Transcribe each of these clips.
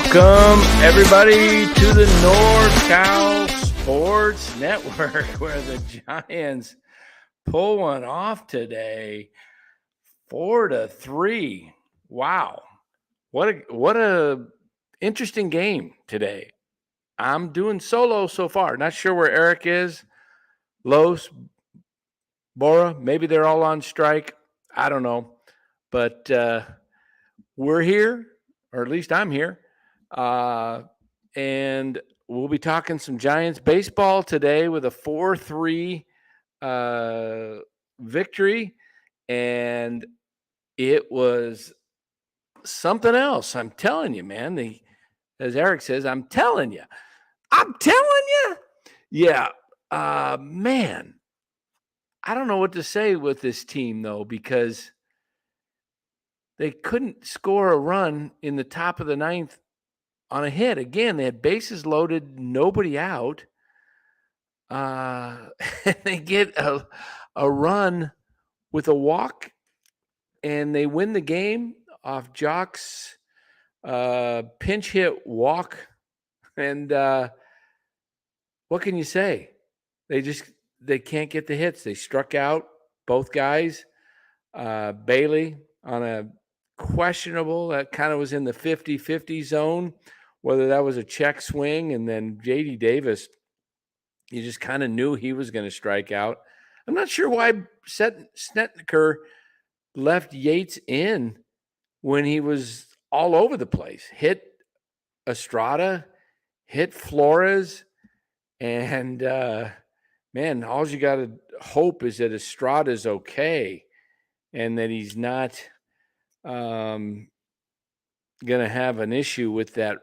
Welcome, everybody, to the NorCal Sports Network, where the Giants pull one off today, 4-3. Wow, what a interesting game today. I'm doing solo so far. Not sure where Eric is, Los, Bora. Maybe they're all on strike. I don't know, but we're here, or at least I'm here. And we'll be talking some Giants baseball today with a 4-3 victory. And it was something else. I'm telling you, man. As Eric says, I'm telling you. Yeah. Man, I don't know what to say with this team, though, because they couldn't score a run in the top of the ninth on a hit. Again, they had bases loaded, nobody out. They get a run with a walk, and they win the game off Jock's pinch hit walk. And what can you say? They can't get the hits. They struck out both guys. Bailey on a questionable, that kind of was in the 50-50 zone, whether that was a check swing. And then J.D. Davis, you just kind of knew he was going to strike out. I'm not sure why Snedeker left Yates in when he was all over the place. Hit Estrada, hit Flores, and man, all you got to hope is that Estrada's okay and that he's not going to have an issue with that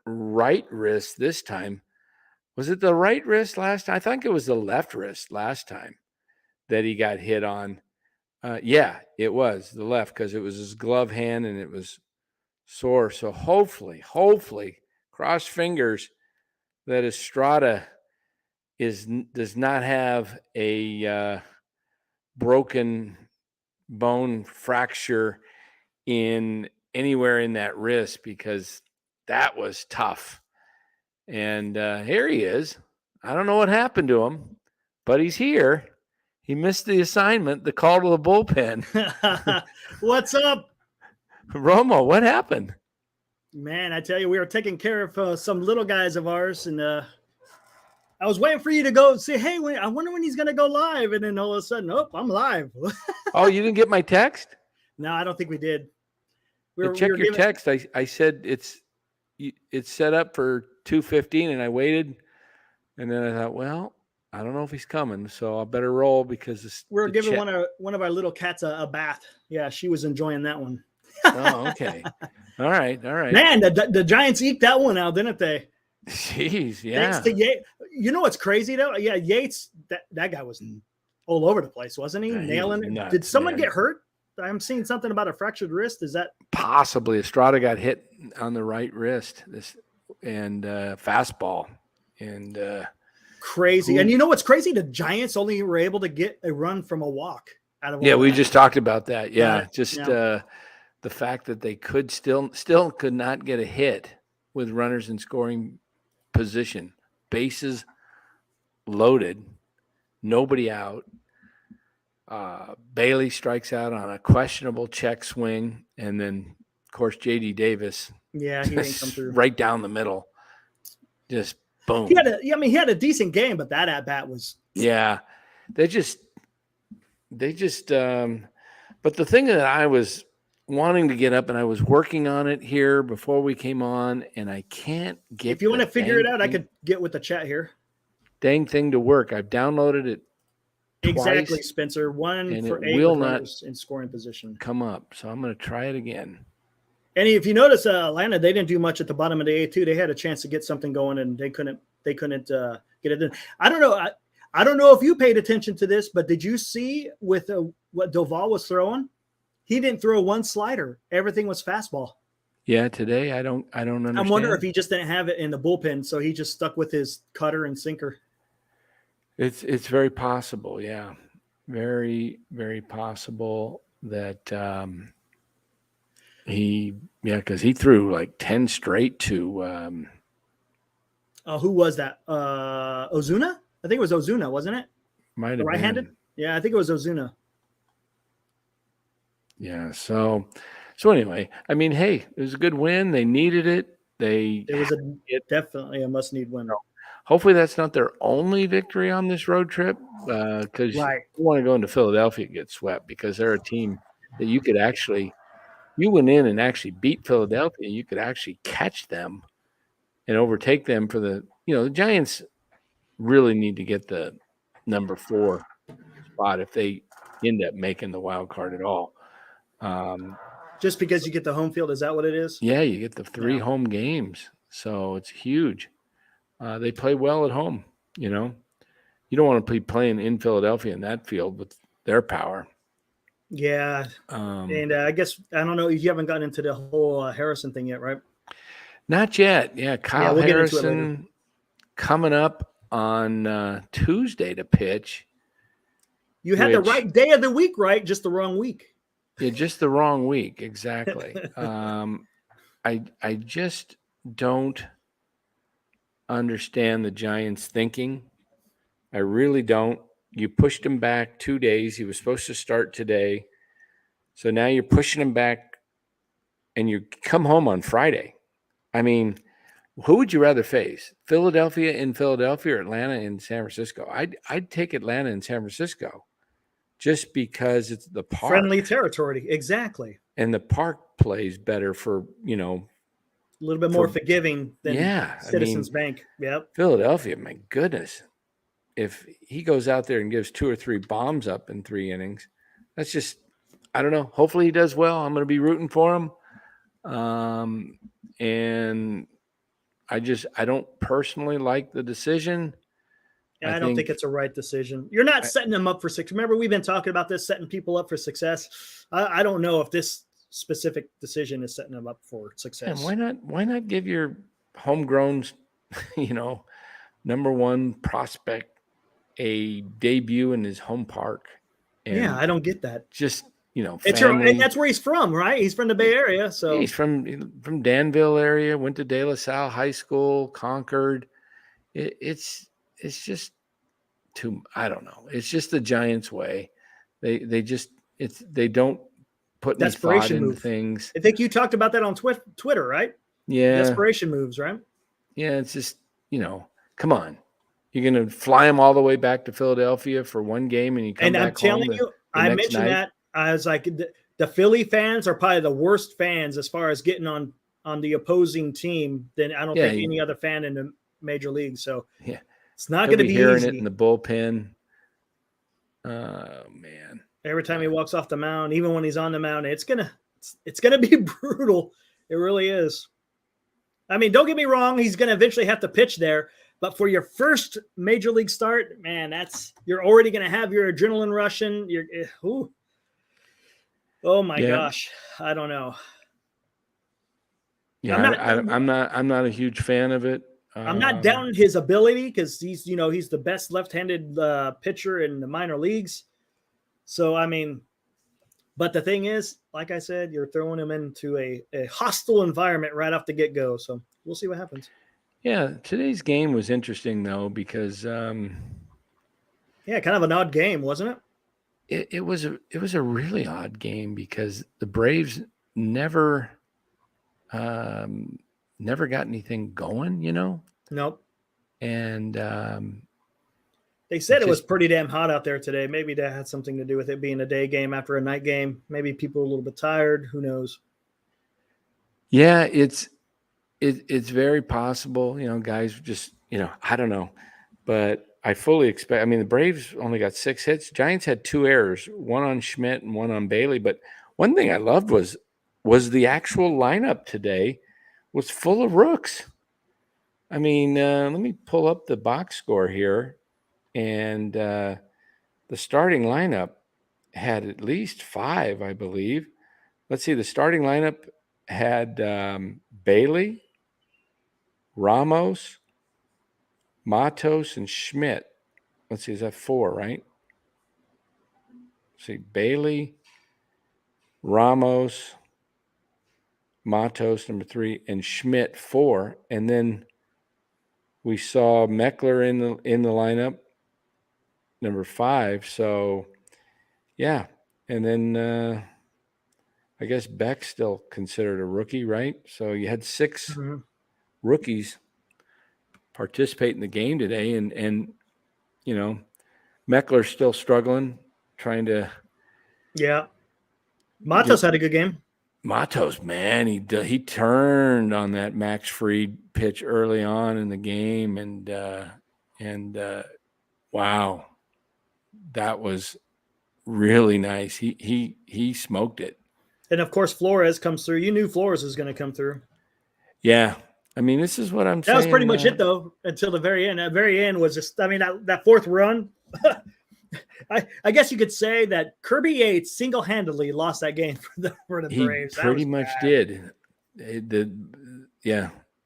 right wrist this time. Was it the right wrist last time? I think it was the left wrist last time that he got hit on. Yeah, it was the left, because it was his glove hand and it was sore. So hopefully, cross fingers that Estrada does not have a broken bone fracture in anywhere in that wrist, because that was tough. And here he is. I don't know what happened to him, but he's here. He missed the assignment, the call to the bullpen. What's up? Romo, what happened? Man, I tell you, we were taking care of some little guys of ours, and I was waiting for you to go say, hey, I wonder when he's going to go live. And then all of a sudden, oh, I'm live. Oh, you didn't get my text? No, I don't think we did. Check your text. I said it's set up for 2:15, and I waited, and then I thought, well, I don't know if he's coming, so I better roll, because we're giving one of our little cats a bath. Yeah, she was enjoying that one. Oh, okay. All right. Man, the Giants eked that one out, didn't they? Jeez, yeah. Thanks to Yates. You know what's crazy though? Yeah, Yates. That guy was all over the place, wasn't he? Nailing it. Nuts, did someone get hurt? I'm seeing something about a fractured wrist. Is that possibly Estrada got hit on the right wrist? Fastball and crazy. And you know what's crazy? The Giants only were able to get a run from a walk out of. Yeah, we just talked about that. Yeah, the fact that they could still could not get a hit with runners in scoring position, bases loaded, nobody out. Bailey strikes out on a questionable check swing, and then of course J.D. Davis. Yeah, he didn't come through right down the middle. Just boom. He had a decent game, but that at bat was. Yeah, they just. But the thing that I was wanting to get up, and I was working on it here before we came on, and I can't get. If you want to figure it out, I could get with the chat here. Dang thing to work. I've downloaded it. Exactly, twice, Spencer. One and for it 8 will not in scoring position. Come up, so I'm going to try it again. And if you notice, Atlanta, they didn't do much at the bottom of the 8th too. They had a chance to get something going, and they couldn't get it in. I don't know. I don't know if you paid attention to this, but did you see with what Doval was throwing? He didn't throw one slider. Everything was fastball. Yeah, today I don't understand. I'm wondering if he just didn't have it in the bullpen, so he just stuck with his cutter and sinker. It's very possible, yeah. Very, very possible that Because he threw like 10 straight to Who was that? Ozuna? I think it was Ozuna, wasn't it? might The have right-handed? been. Yeah, I think it was Ozuna. Yeah. So anyway, I mean, hey, it was a good win. They needed it. It was definitely a must-need win. Hopefully that's not their only victory on this road trip, because Right. you want to go into Philadelphia and get swept, because they're a team that you went in and actually beat Philadelphia. You could actually catch them and overtake them for the Giants really need to get the number 4 spot if they end up making the wild card at all. Just because you get the home field, is that what it is? Yeah, you get the 3 Yeah. home games, so it's huge. They play well at home. You don't want to be playing in Philadelphia in that field with their power. Yeah. And I guess, I don't know, you haven't gotten into the whole Harrison thing yet, right? Not yet. Yeah, Kyle we'll get into it later. Harrison coming up on Tuesday to pitch. You had the right day of the week, right? Just the wrong week. Yeah, just the wrong week. Exactly. I just don't understand the Giants' thinking. I really don't. You pushed him back 2 days. He was supposed to start today. So now you're pushing him back and you come home on Friday. I mean, who would you rather face? Philadelphia in Philadelphia or Atlanta in San Francisco? I'd take Atlanta in San Francisco just because it's the park. Friendly territory. Exactly. And the park plays better for, a little bit more forgiving than Citizens Bank. Yep. Philadelphia, my goodness. If he goes out there and gives 2 or 3 bombs up in 3 innings, that's just, I don't know. Hopefully he does well. I'm going to be rooting for him. And I don't personally like the decision. I don't think it's a right decision. You're not setting them up for success. Remember, we've been talking about this, setting people up for success. I don't know if this specific decision is setting them up for success. And why not give your homegrown, number 1 prospect a debut in his home park? And I don't get that. Just, and that's where he's from, right? He's from the Bay Area. So he's from Danville area, went to De La Salle High School, Concord. It's just I don't know. It's just the Giants way. They don't put any thought into things. I think you talked about that on Twitter, right? Yeah. Desperation moves, right? Yeah. It's just, come on. You're going to fly them all the way back to Philadelphia for 1 game and you come back home. And I'm telling you, I mentioned that. I was like, the Philly fans are probably the worst fans as far as getting on the opposing team than I don't think any other fan in the major league. So it's not going to be hearing easy. It in the bullpen. Oh man! Every time he walks off the mound, even when he's on the mound, it's gonna be brutal. It really is. I mean, don't get me wrong; he's gonna eventually have to pitch there. But for your first major league start, man, you're already gonna have your adrenaline rushing. Oh my gosh, I don't know. Yeah, I'm not a huge fan of it. I'm not doubting his ability because he's the best left-handed pitcher in the minor leagues. So, I mean, but the thing is, like I said, you're throwing him into a hostile environment right off the get-go. So we'll see what happens. Yeah, today's game was interesting though because kind of an odd game, wasn't it? It was a really odd game because the Braves never got anything going, Nope. And they said it was pretty damn hot out there today. Maybe that had something to do with it being a day game after a night game. Maybe people are a little bit tired. Who knows? Yeah, it's very possible. Guys just, I don't know. But I fully expect, I mean, the Braves only got 6 hits. Giants had 2 errors, 1 on Schmidt and 1 on Bailey. But one thing I loved was the actual lineup today was full of rooks. I mean, let me pull up the box score here. And the starting lineup had at least 5, I believe. Let's see. The starting lineup had Bailey, Ramos, Matos, and Schmidt. Let's see. Is that 4, right? Let's see. Bailey, Ramos, Matos number 3, and Schmidt 4, and then we saw Meckler in the lineup number 5. So yeah, and then I guess Beck's still considered a rookie, right? So you had 6 rookies participate in the game today, and you know, Meckler's still struggling, trying to. Yeah, Matos had a good game. Matos, man, he turned on that Max Fried pitch early on in the game, and wow, that was really nice. He smoked it. And of course, Flores comes through. You knew Flores was going to come through. Yeah, I mean, this is what I'm saying. That was pretty much it, though, until the very end. That very end was just, I mean, that 4th run. I guess you could say that Kirby Yates single-handedly lost that game for the Braves. He pretty much did. They didn't.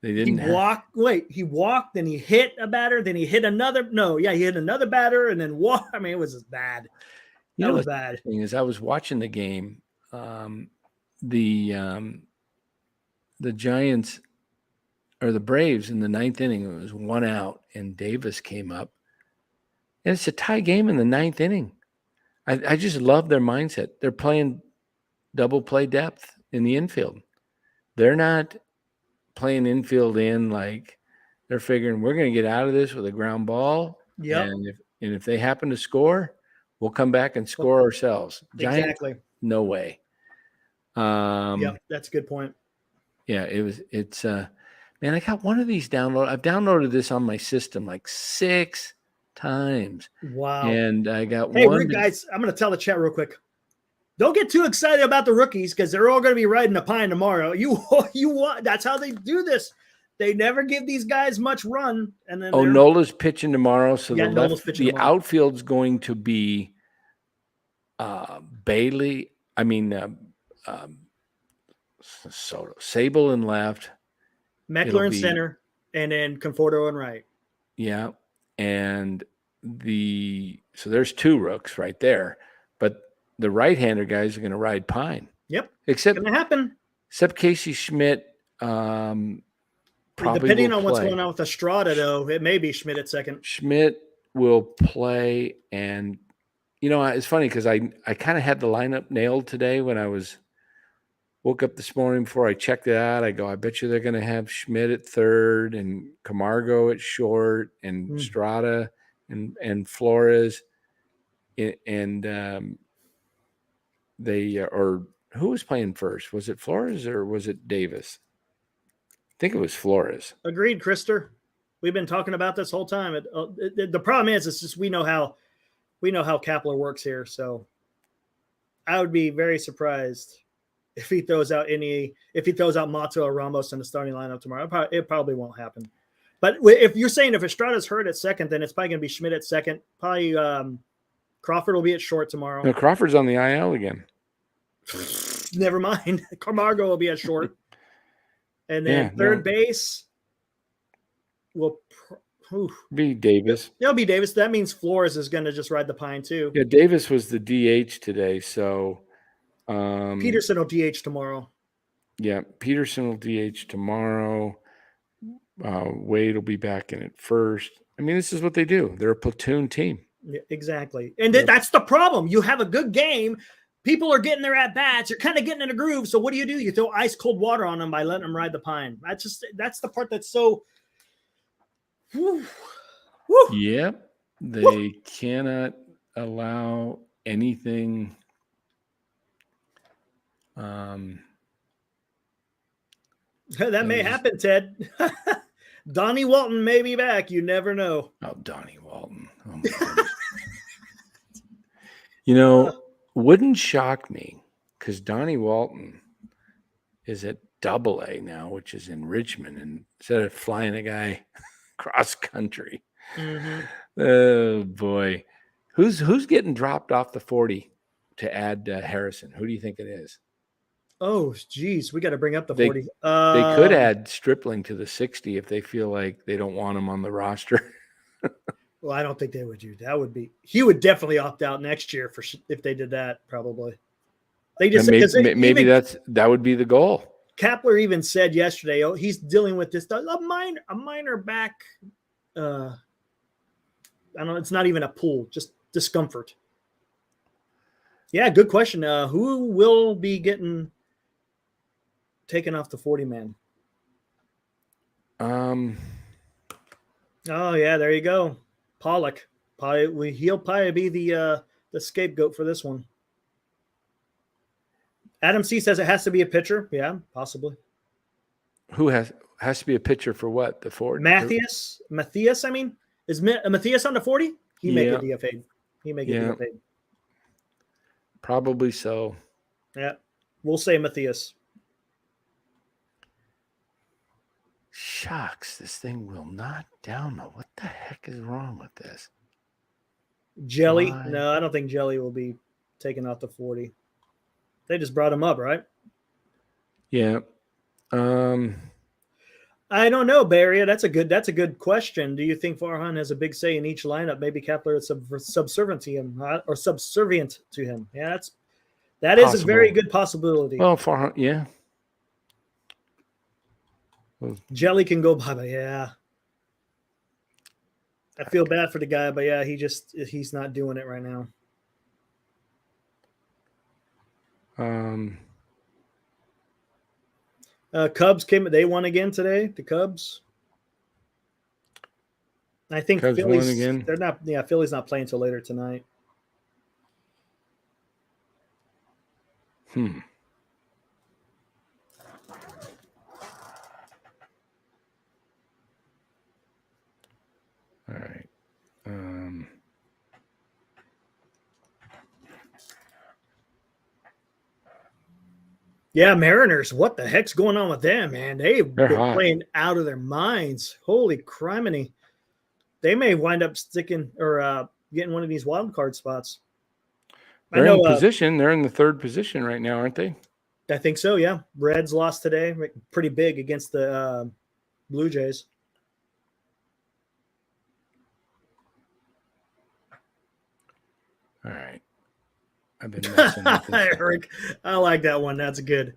He walked, then he hit a batter, then he hit another. He hit another batter, and then walked. I mean, it was just bad. That was bad. The thing is, I was watching the game. The Giants or the Braves in the 9th inning, it was 1 out, and Davis came up. And it's a tie game in the 9th inning. I just love their mindset. They're playing double play depth in the infield. They're not playing infield in like they're figuring we're going to get out of this with a ground ball. Yeah. And if they happen to score, we'll come back and score ourselves. Giants, exactly. No way. Yeah, that's a good point. Yeah, it's man, I got one of these downloaded. I've downloaded this on my system like 6 times. Wow. And I got one. Hey, guys, I'm going to tell the chat real quick. Don't get too excited about the rookies because they're all going to be riding the pine tomorrow. That's how they do this. They never give these guys much run. And then Nola's pitching tomorrow. So the tomorrow. Outfield's going to be Bailey. I mean, Soto, Sable in left. Meckler in center. And then Conforto in right. Yeah. And so there's 2 rooks right there. But the right-hander guys are going to ride pine. Yep. Except going to happen. Except Casey Schmidt probably depending on what's going on with Estrada, though, it may be Schmidt at second. Schmidt will play, and it's funny because I kind of had the lineup nailed today when I woke up this morning before I checked it out. I go, I bet you they're going to have Schmidt at third and Camargo at short and Estrada and Flores and they or who was playing first? Was it Flores or was it Davis? I think it was Flores. Agreed, Krister. We've been talking about this whole time. The problem is, it's just we know how Kapler works here. So I would be very surprised if he throws out Mato or Ramos in the starting lineup tomorrow. It probably won't happen. But if you're saying if Estrada's hurt at second, then it's probably going to be Schmidt at second. Probably Crawford will be at short tomorrow. No, Crawford's on the IL again. Never mind. Camargo will be at short. And then third base will be Davis. It'll be Davis. That means Flores is going to just ride the pine too. Yeah, Davis was the DH today, so Peterson will DH tomorrow. Yeah, Peterson will DH tomorrow. Wade will be back in at first. I mean, this is what they do. They're a platoon team. Yeah, exactly. And that's the problem. You have a good game. People are getting their at-bats. You're kind of getting in a groove. So what do? You throw ice cold water on them by letting them ride the pine. That's the part that's so whew. Yep. They cannot allow anything that may happen, Ted. Donnie Walton may be back. You never know. Oh, Donnie Walton. Oh, my goodness. Wouldn't shock me because Donnie Walton is at Double-A now, which is in Richmond, and instead of flying a guy cross country. Mm-hmm. Oh boy, who's getting dropped off the 40 to add Harrison? Who do you think it is? Oh, geez, we got to bring up the 40. They could add Stripling to the 60 if they feel like they don't want him on the roster. Well, I don't think they would do that. He would definitely opt out next year if they did that. Probably. They just maybe that would be the goal. Kapler even said yesterday, oh, he's dealing with this a minor back. I don't know. It's not even a pull, just discomfort. Yeah, good question. Who will be getting taken off the 40-man? Oh yeah, there you go. Pollock. He'll probably be the scapegoat for this one. Adam C says it has to be a pitcher. Yeah, possibly. Who has to be a pitcher for what? The 40? Matthias, I mean, is Matthias on the 40? He may get DFA'd. He may get DFA'd. Probably so. Yeah, we'll say Matthias. Shucks, this thing will not download. What the heck is wrong with this? Jelly? No, I don't think Jelly will be taken off the 40. They just brought him up, right? Yeah. I don't know, Barry. That's a good question. Do you think Farhan has a big say in each lineup? Maybe Kapler is subservient to him, or subservient to him. Yeah, that is a very good possibility. Well, Farhan, yeah. Jelly can go by, but yeah. I feel bad for the guy, but yeah, he's not doing it right now. Cubs they won again today. The Cubs. I think Cubs Phillies won again. They're not. Yeah, Philly's not playing until later tonight. All right. Yeah, Mariners. What the heck's going on with them, man? They're hot. playing out of their minds. Holy criminy! They may wind up sticking or getting one of these wild card spots. They're in position. They're in the third position right now, aren't they? I think so. Yeah, Reds lost today, pretty big against the Blue Jays. All right. I've been messing with this. Eric, I like that one. That's good.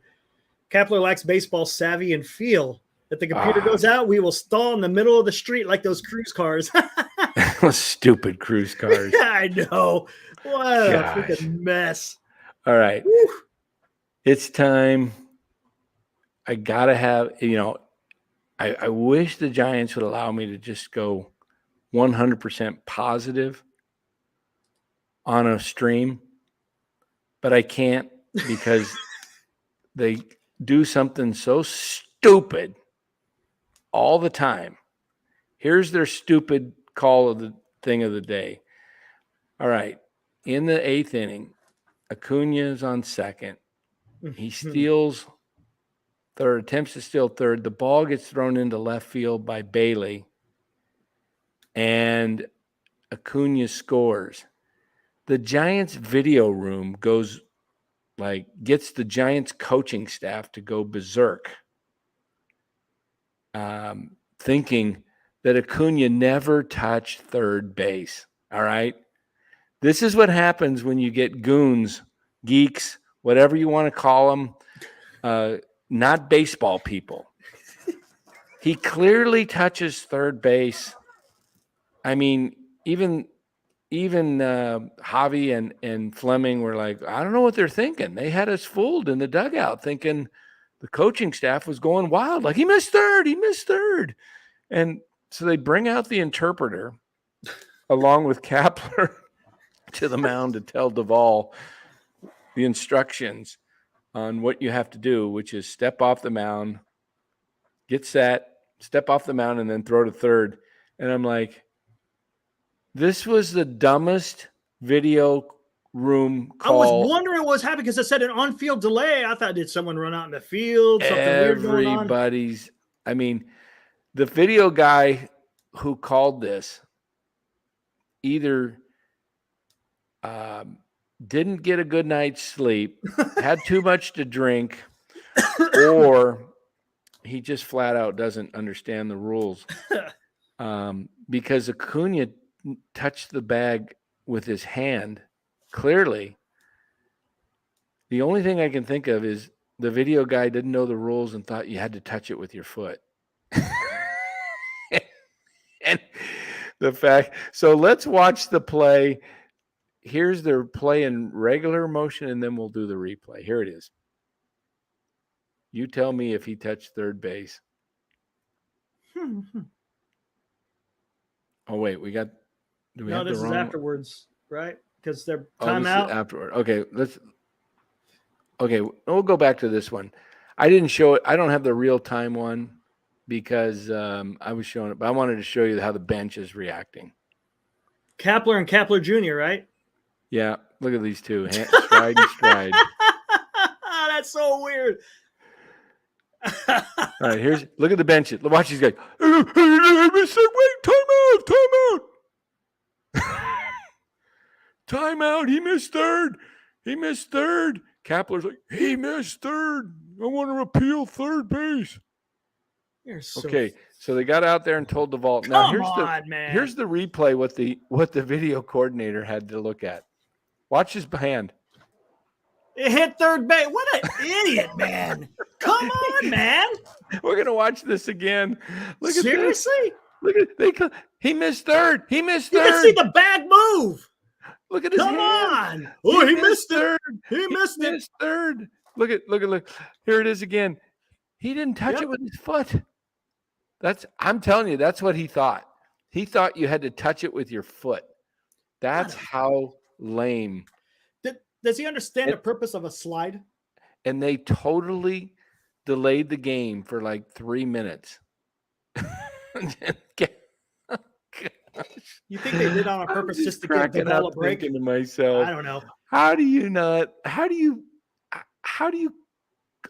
Kapler lacks baseball savvy and feel. If the computer goes out, we will stall in the middle of the street like those cruise cars. Stupid cruise cars. Yeah, I know. What a freaking mess. All right. Woo. It's time. I got to have, I wish the Giants would allow me to just go 100% positive on a stream, but I can't because they do something so stupid all the time. Here's their stupid call of the thing of the day. All right. In the 8th inning, Acuna is on second. He steals third, attempts to steal third. The ball gets thrown into left field by Bailey, and Acuna scores. The Giants video room gets the Giants coaching staff to go berserk, thinking that Acuna never touched third base. All right. This is what happens when you get goons, geeks, whatever you want to call them, not baseball people. He clearly touches third base. I mean, even Javi and Fleming were like, I don't know what they're thinking. They had us fooled in the dugout thinking the coaching staff was going wild. Like, he missed third. And so they bring out the interpreter along with Kapler to the mound to tell Duvall the instructions on what you have to do, which is step off the mound, get set, step off the mound, and then throw to third. And I'm like, this was the dumbest video room call. I was wondering what was happening because it said an on-field delay. I thought, did someone run out in the field? Something weird going on? I mean, the video guy who called this either didn't get a good night's sleep, had too much to drink, or he just flat out doesn't understand the rules. Because Acuna touched the bag with his hand, clearly. The only thing I can think of is the video guy didn't know the rules and thought you had to touch it with your foot. And the fact, so let's watch the play. Here's their play in regular motion, and then we'll do the replay. Here it is. You tell me if he touched third base. Oh, wait, we got. Do we have this the wrong? Is afterwards, right? Because they're This timeout. is afterward. Okay, we'll go back to this one. I didn't show it. I don't have the real time one because I was showing it, but I wanted to show you how the bench is reacting. Kapler and Kapler Jr., right? Yeah, look at these two. Stride and stride. That's so weird. All right, look at the bench. Watch these guys. Wait, timeout. Timeout. He missed third. Kapler's like, he missed third. I want to appeal third base. Okay, so they got out there and told the vault. Now here's the replay. What the video coordinator had to look at. Watch his hand. It hit third base. What an idiot, man! Come on, man. We're gonna watch this again. Look Seriously? At this. Look at he missed third. You can see the bag move. Look at his hand. Come on. Oh, he missed third. He missed third. Look. Here it is again. He didn't touch it with his foot. I'm telling you, that's what he thought. He thought you had to touch it with your foot. That's how lame. Does he understand the purpose of a slide? And they totally delayed the game for like 3 minutes. You think they did on purpose just to give the ball a break? To myself, I don't know. How do you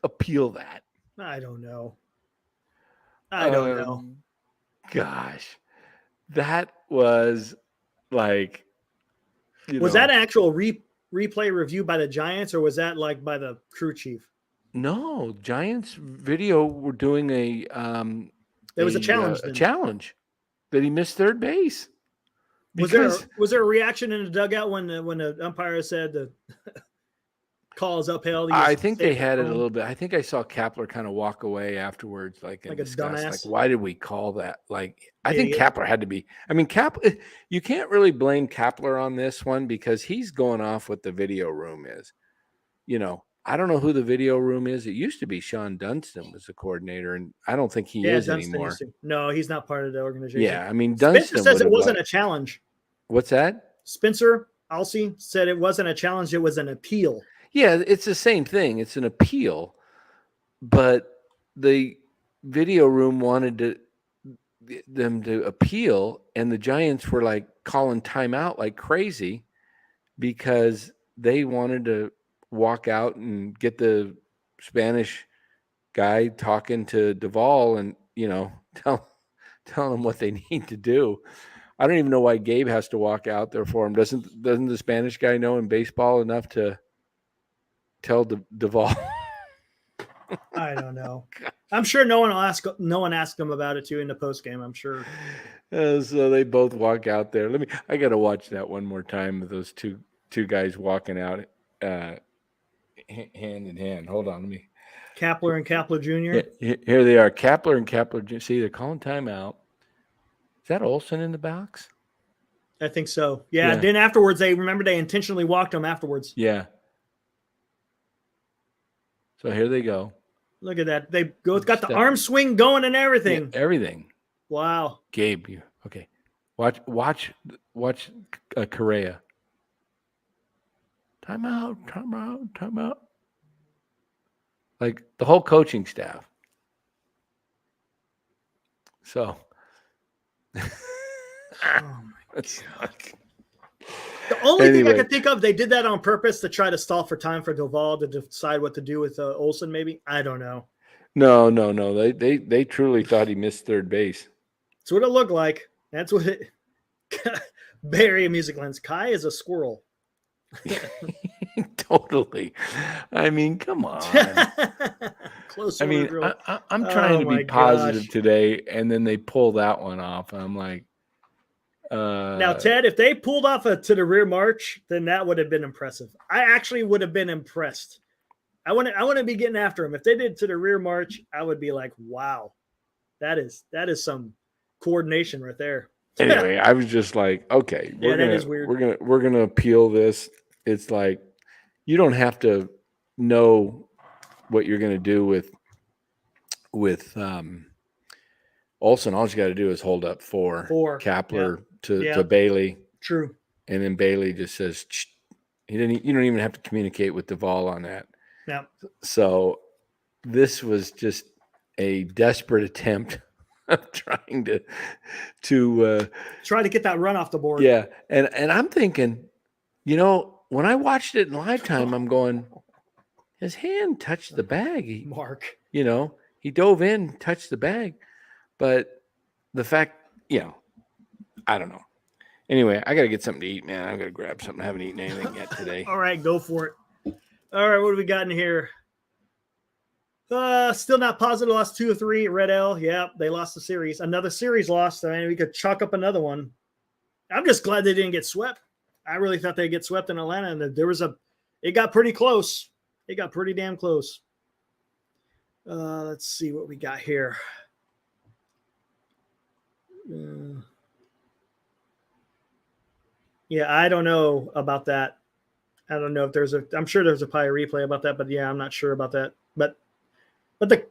appeal that? I don't know. I don't know. Gosh, that was like. Was that an actual replay review by the Giants, or was that like by the crew chief? No, Giants video were doing a. There was a challenge. A challenge that he missed third base. Was there a reaction in the dugout when the umpire said the call is upheld? I think they had it a little bit. I think I saw Kapler kind of walk away afterwards, like a dumbass. Like, why did we call that? Like, I think Kapler had to be. I mean, Kapler. You can't really blame Kapler on this one because he's going off what the video room is. I don't know who the video room is. It used to be Sean Dunston was the coordinator, and I don't think he is Dunston anymore. No, he's not part of the organization. Yeah, I mean, Dunston Spencer says it wasn't a challenge. What's that? Spencer Alsey said it wasn't a challenge. It was an appeal. Yeah, it's the same thing. It's an appeal, but the video room wanted them to appeal, and the Giants were like calling timeout like crazy because they wanted to walk out and get the Spanish guy talking to Duvall and telling them what they need to do. I don't even know why Gabe has to walk out there for him. Doesn't the Spanish guy know in baseball enough to tell Duvall? I don't know. I'm sure no one asked him about it too in the post game. I'm sure. So they both walk out there. I got to watch that one more time with those two guys walking out hand in hand. Hold on, let me. Kapler and Kapler Jr. Here they are, Kapler and Kapler Jr. See, they're calling timeout. Is that Olsen in the box? I think so. Yeah. Then afterwards, they intentionally walked him afterwards. Yeah. So here they go. Look at that. They got the arm swing going and everything. Yeah, everything. Wow. Gabe, okay. Watch Correa. Timeout. Like the whole coaching staff. So. Oh my God. The only thing I could think of, they did that on purpose to try to stall for time for Duvall to decide what to do with Olsen. Maybe, I don't know. No. They truly thought he missed third base. That's what it looked like. That's what it. Bay Area Music Lens. Kai is a squirrel. Totally. I mean, come on. Close. I mean, I'm trying to be positive today, and then they pull that one off. And I'm like, now, Ted, if they pulled off to the rear march, then that would have been impressive. I actually would have been impressed. I want to be getting after them. If they did to the rear march, I would be like, wow, that is some coordination right there. Anyway, I was just like, okay, Yeah, that is weird. we're gonna appeal this. It's like you don't have to know what you're gonna do with Olsen. All you got to do is hold up four Kapler to Bailey. True. And then Bailey just says, "Shh." You don't even have to communicate with Duvall on that. Yeah. So this was just a desperate attempt of trying to try to get that run off the board. Yeah. And I'm thinking, when I watched it in live time, I'm going, his hand touched the bag. Mark. He dove in, touched the bag. But the fact, I don't know. Anyway, I got to get something to eat, man. I'm going to grab something. I haven't eaten anything yet today. All right, go for it. All right, what do we got in here? Still not positive. Lost 2 or 3. Red L. Yeah, they lost the series. Another series lost. I mean, we could chalk up another one. I'm just glad they didn't get swept. I really thought they'd get swept in Atlanta, and it got pretty close. It got pretty damn close. Let's see what we got here. Yeah, I don't know about that. I don't know if I'm sure there's probably a replay about that, but yeah, I'm not sure about that. But they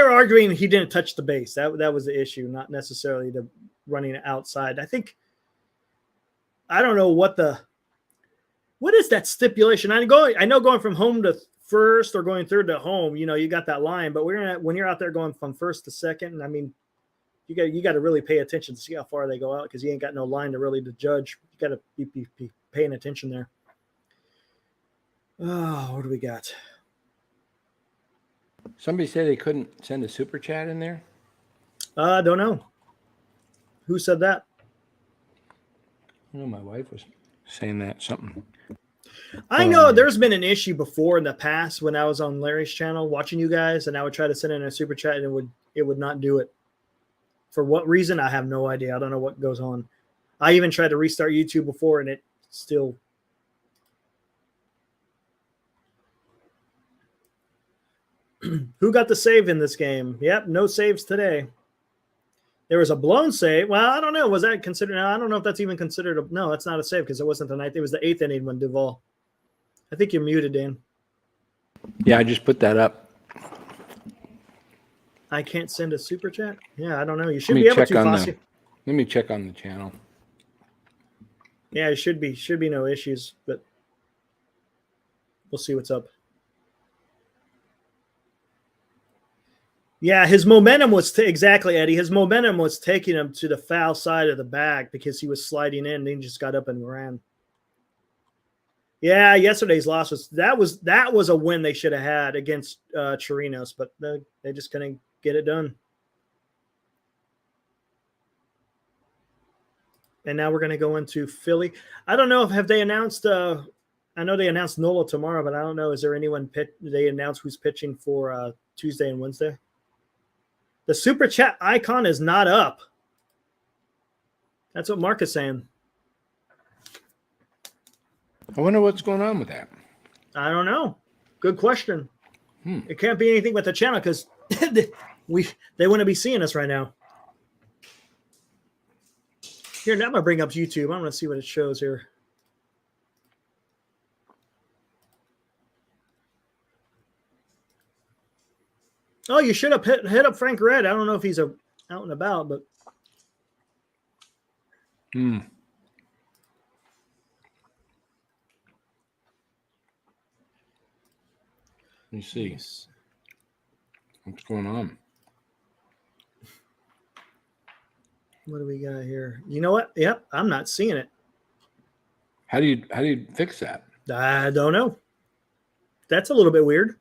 were arguing he didn't touch the base. That was the issue, not necessarily the running outside. I don't know what is that stipulation? I know going from home to first or going third to home, you got that line, but when you're out there going from first to second, I mean, you got to really pay attention to see how far they go out, because you ain't got no line to judge. You got to be paying attention there. Oh, what do we got? Somebody said they couldn't send a super chat in there. I don't know. Who said that? I know my wife was saying that something. I know there's been an issue before in the past when I was on Larry's channel watching you guys, and I would try to send in a super chat and it would not do it. For what reason? I have no idea. I don't know what goes on. I even tried to restart YouTube before, and it still. Who got the save in this game? Yep, no saves today. There was a blown save. Well, I don't know. Was that considered? No, I don't know if that's even considered. No, that's not a save because it wasn't the ninth. It was the 8th inning when Duvall. I think you're muted, Dan. Yeah, I just put that up. I can't send a super chat. Yeah, I don't know. You should be able to. Let me check on the channel. Yeah, it should be no issues, but we'll see what's up. Yeah, his momentum was exactly, Eddie. His momentum was taking him to the foul side of the bag because he was sliding in, and he just got up and ran. Yeah, yesterday's loss was a win they should have had against Chirinos, but they just couldn't get it done. And now we're going to go into Philly. I don't know if have they announced. I know they announced Nola tomorrow, but I don't know. Is there anyone they announced who's pitching for Tuesday and Wednesday? The super chat icon is not up. That's what Mark is saying. I wonder what's going on with that. I don't know. Good question. It can't be anything with the channel because they wouldn't be seeing us right now. Here, now I'm going to bring up YouTube. I'm going to see what it shows here. Oh, you should have hit up Frank Red. I don't know if he's out and about, but. Let me see. What's going on? What do we got here? You know what? Yep, I'm not seeing it. How do you fix that? I don't know. That's a little bit weird.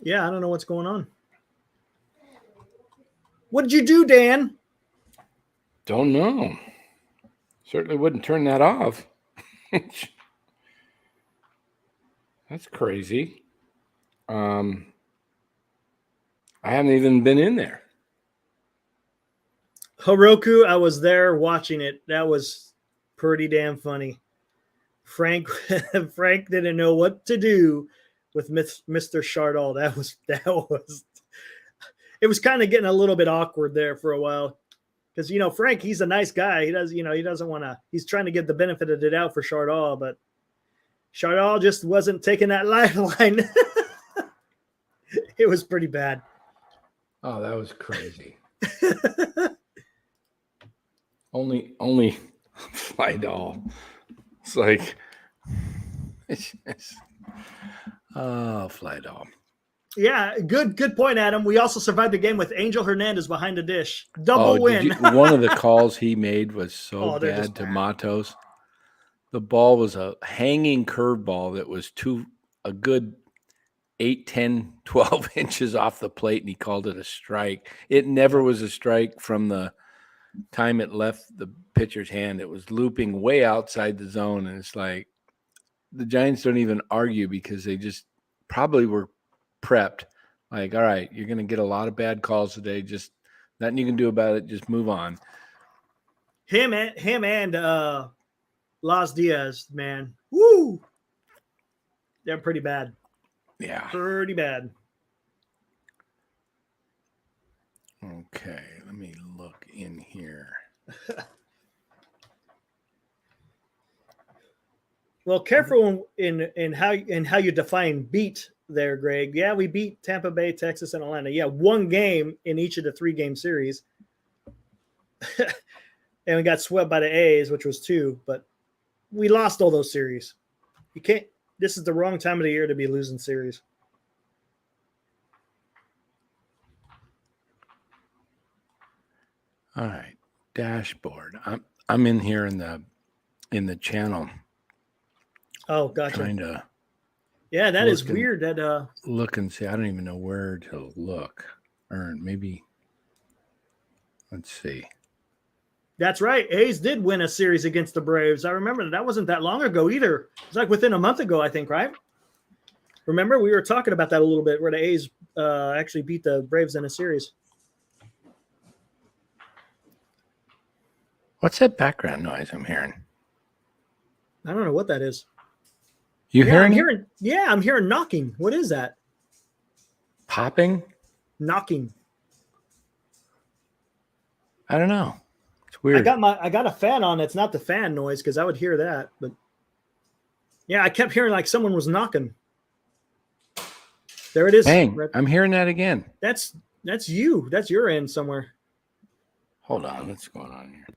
Yeah, I don't know what's going on. What did you do, Dan? Don't know. Certainly wouldn't turn that off. That's crazy. I haven't even been in there. Heroku, I was there watching it. That was pretty damn funny. Frank didn't know what to do with Mr. Chardal. It was kind of getting a little bit awkward there for a while. Because Frank, he's a nice guy. He doesn't want to. He's trying to get the benefit of the doubt for Chardal, but Chardal just wasn't taking that lifeline. It was pretty bad. Oh, that was crazy. only Fly-Doll. It's like, Fly-Doll. Yeah, good point, Adam. We also survived the game with Angel Hernandez behind the dish. Double win. One of the calls he made was so bad to bad. Matos. The ball was a hanging curveball that was a good 8, 10, 12 inches off the plate, and he called it a strike. It never was a strike from the time it left the pitcher's hand. It was looping way outside the zone, and it's like the Giants don't even argue because they just probably were prepped. Like, all right, you're going to get a lot of bad calls today. Just nothing you can do about it. Just move on. Him and Las Diaz, man. Woo! They're pretty bad. Yeah. Pretty bad. Okay, let me look in here. Well, careful in how you define beat there, Greg. Yeah, we beat Tampa Bay, Texas, and Atlanta. Yeah, one game in each of the 3-game series. And we got swept by the A's, which was 2, but we lost all those series. You can't. This is the wrong time of the year to be losing series. All right, dashboard. I'm in here in the channel. Oh, gotcha. Trying to. Yeah, that is weird. That look and see. I don't even know where to look. Or maybe. Let's see. That's right. A's did win a series against the Braves. I remember that wasn't that long ago either. It was like within a month ago, I think, right? Remember, we were talking about that a little bit, where the A's actually beat the Braves in a series. What's that background noise I'm hearing? I don't know what that is. I'm hearing knocking. What is that? Popping? Knocking. I don't know. It's weird. I got a fan on. It's not the fan noise because I would hear that, but yeah, I kept hearing like someone was knocking. There it is. Bang! I'm hearing that again. That's you. That's your end somewhere. Hold on. What's going on here?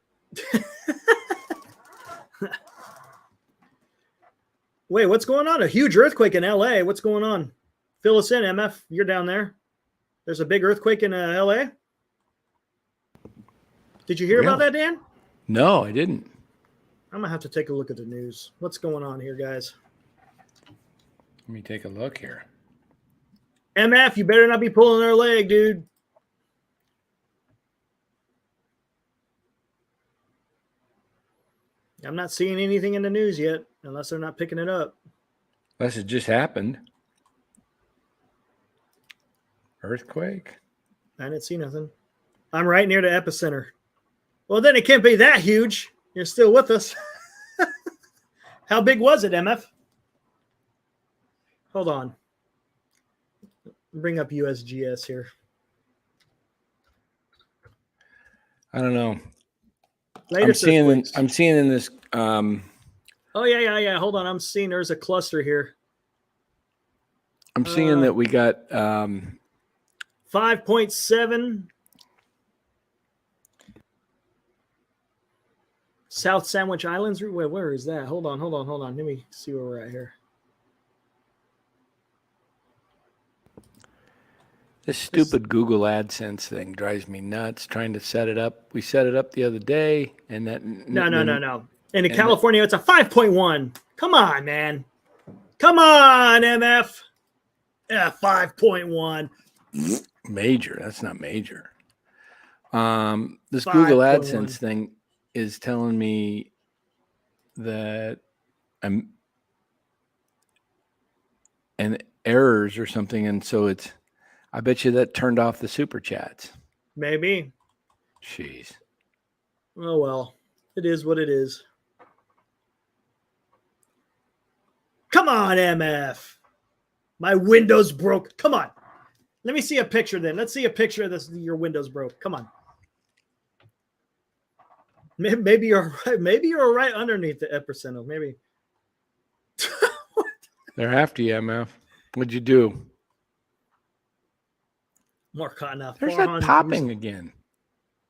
Wait, what's going on? A huge earthquake in LA. What's going on? Fill us in, MF. You're down there. There's a big earthquake in LA. Did you hear about that, Dan? No, I didn't. I'm gonna have to take a look at the news. What's going on here, guys? Let me take a look here. MF, you better not be pulling their leg, dude. I'm not seeing anything in the news yet, unless they're not picking it up. Unless it just happened. Earthquake? I didn't see nothing. I'm right near the epicenter. Well, then it can't be that huge. You're still with us. How big was it, MF? Hold on. Bring up USGS here. I don't know. I'm seeing in this. Oh yeah. Hold on, I'm seeing there's a cluster here. I'm seeing that we got 5.7 South Sandwich Islands. Where is that? Hold on. Let me see where we're at here. This stupid Google AdSense thing drives me nuts. Trying to set it up. We set it up the other day, and that No. And in California, it's a 5.1. Come on, man. Come on, MF. Yeah, 5.1. Major. That's not major. This 5. Google AdSense thing is telling me that I'm and errors or something, and so I bet you that turned off the super chats. Maybe. Jeez. Oh, well, it is what it is. Come on, MF. My window's broke. Come on. Let me see a picture then. Let's see a picture of this. Your window's broke. Come on. Maybe you're right. Maybe you're right underneath the epicenter. Maybe. They're after you, MF. What'd you do? More cotton off. There's that popping again.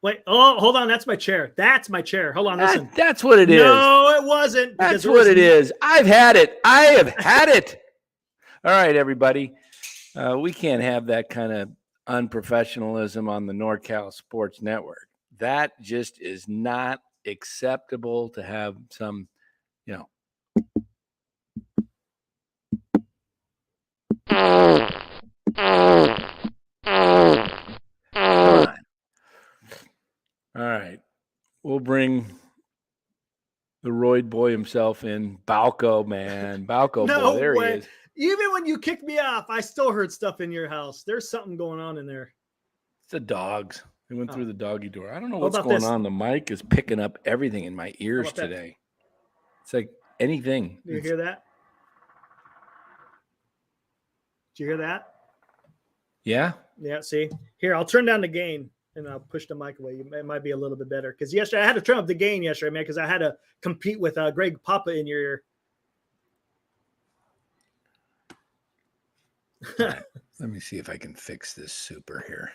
Wait. Oh, hold on. That's my chair. That's my chair. Hold on. Listen. That's what it is. No, it wasn't. That's what it is. I've had it. I have had it. All right, everybody. We can't have that kind of unprofessionalism on the NorCal Sports Network. That just is not acceptable to have some, you know. All right. We'll bring the Royd boy himself in. Balco, man. Balco No boy. There way. he is. Even when you kicked me off, I still heard stuff in your house. There's something going on in there. It's the dogs. They went through the doggy door. I don't know How what's about going this? on. The mic is picking up everything in my ears about that? today. It's like anything. Do you hear that? Did you hear that? Yeah. Yeah, see? Here, I'll turn down the gain and I'll push the mic away. It might be a little bit better. Because yesterday, I had to turn up the gain yesterday, man, because I had to compete with Greg Papa in your ear. Right. Let me see if I can fix this super here.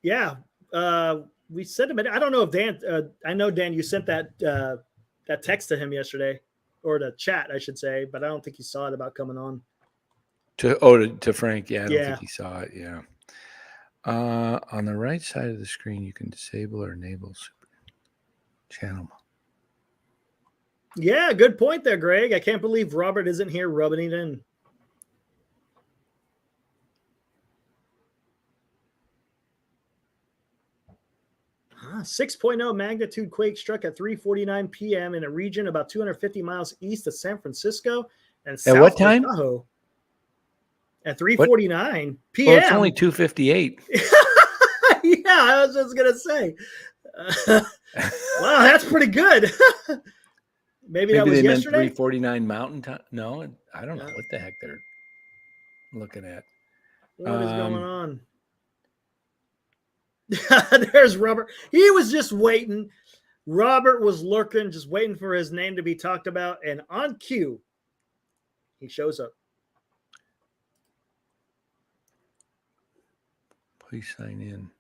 Yeah. We sent him. I don't know if Dan, I know, Dan, you sent that text to him yesterday, or the chat, I should say, but I don't think he saw it about coming on. To Frank. Yeah, I don't Yeah. think he saw it. Yeah. On the right side of the screen, you can disable or enable super channel. Yeah, good point there, Greg. I can't believe Robert isn't here rubbing it in. Huh, 6.0 magnitude quake struck at 3:49 p.m. in a region about 250 miles east of San Francisco and south what time? of Tahoe. At 3:49 p.m. Well, it's only 2:58. Yeah, I was just gonna say. Wow, that's pretty good. Maybe that was they yesterday. meant 3:49 Mountain Time. No, I don't know what the heck they're looking at. What is going on? There's Robert. He was just waiting. Robert was lurking, just waiting for his name to be talked about. And on cue, he shows up. Please sign in.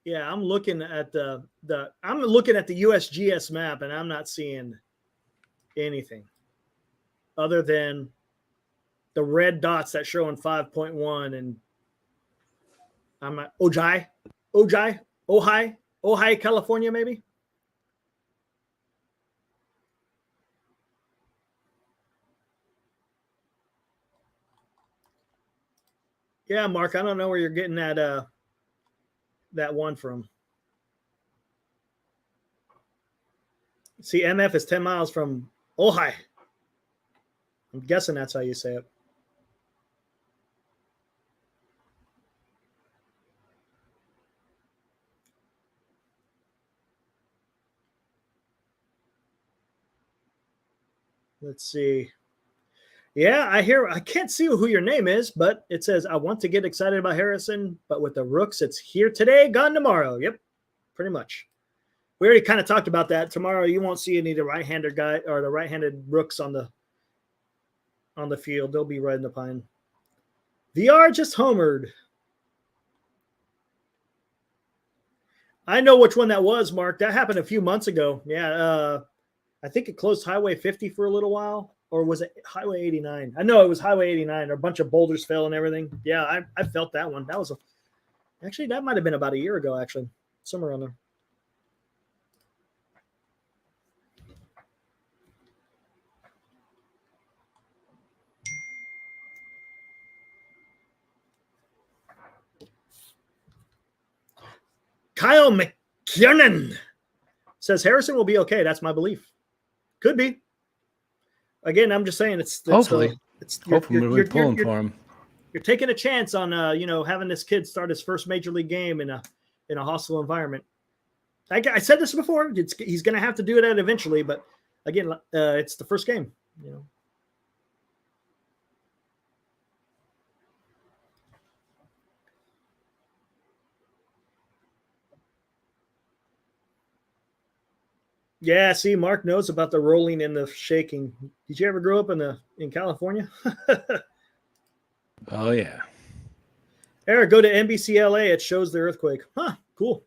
Yeah, I'm looking at the USGS map, and I'm not seeing anything other than the red dots that show in 5.1, and I'm at Ojai, California, maybe. Yeah, Mark, I don't know where you're getting that one from. See, MF is 10 miles from Ojai. I'm guessing that's how you say it. Let's see. Yeah, I can't see who your name is, but it says, I want to get excited about Harrison, but with the Rooks, it's here today, gone tomorrow. Yep, pretty much. We already kind of talked about that. Tomorrow, you won't see any of the right-handed guy or the right-handed Rooks on the field. They'll be riding the pine. VR just homered. I know which one that was, Mark. That happened a few months ago. Yeah, I think it closed Highway 50 for a little while. Or was it Highway 89? I know it was Highway 89. A bunch of boulders fell and everything. Yeah, I felt that one. That was actually, that might have been about a year ago, actually. Somewhere around there. Kyle McKiernan says Harrison will be okay. That's my belief. Could be. Again, I'm just saying Hopefully you're pulling for him. You're taking a chance on having this kid start his first major league game in a hostile environment. I said this before. He's going to have to do that eventually, but again, it's the first game. You know. Yeah, see, Mark knows about the rolling and the shaking. Did you ever grow up in California? Oh yeah. Eric, go to NBC LA. It shows the earthquake. Huh, cool.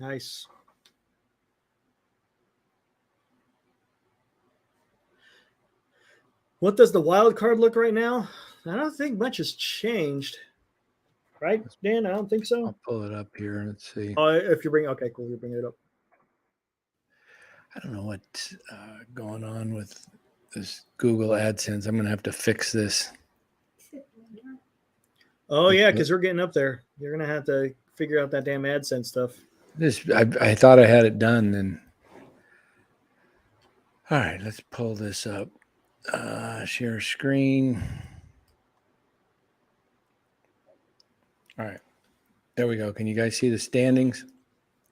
Nice. What does the wild card look right now? I don't think much has changed. Right, Dan? I don't think so. I'll pull it up here. Let's see. Oh, if you bring, okay, cool. You're bringing it up. I don't know what's going on with this Google AdSense. I'm going to have to fix this. Oh yeah, because we're getting up there. You're gonna have to figure out that damn AdSense stuff. I thought I had it done. And all right, let's pull this up. Share screen. All right, there we go. Can you guys see the standings?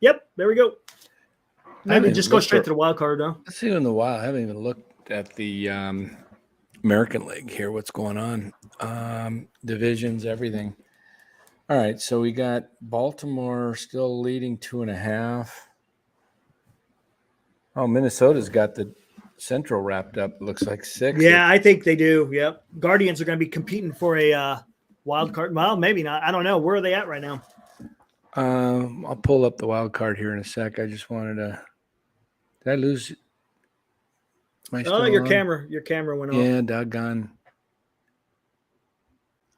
Yep, there we go. Maybe just go straight to the wild card, huh? Let's see in the wild. I haven't even looked at the American League here. What's going on? Divisions, everything. All right, so we got Baltimore still leading 2.5. Oh, Minnesota's got the Central wrapped up. Looks like 6. Yeah, I think they do. Yep. Guardians are going to be competing for a wild card. Well, maybe not. I don't know. Where are they at right now? I'll pull up the wild card here in a sec. I just wanted to. Did I lose? Oh, your camera went off. Yeah, doggone.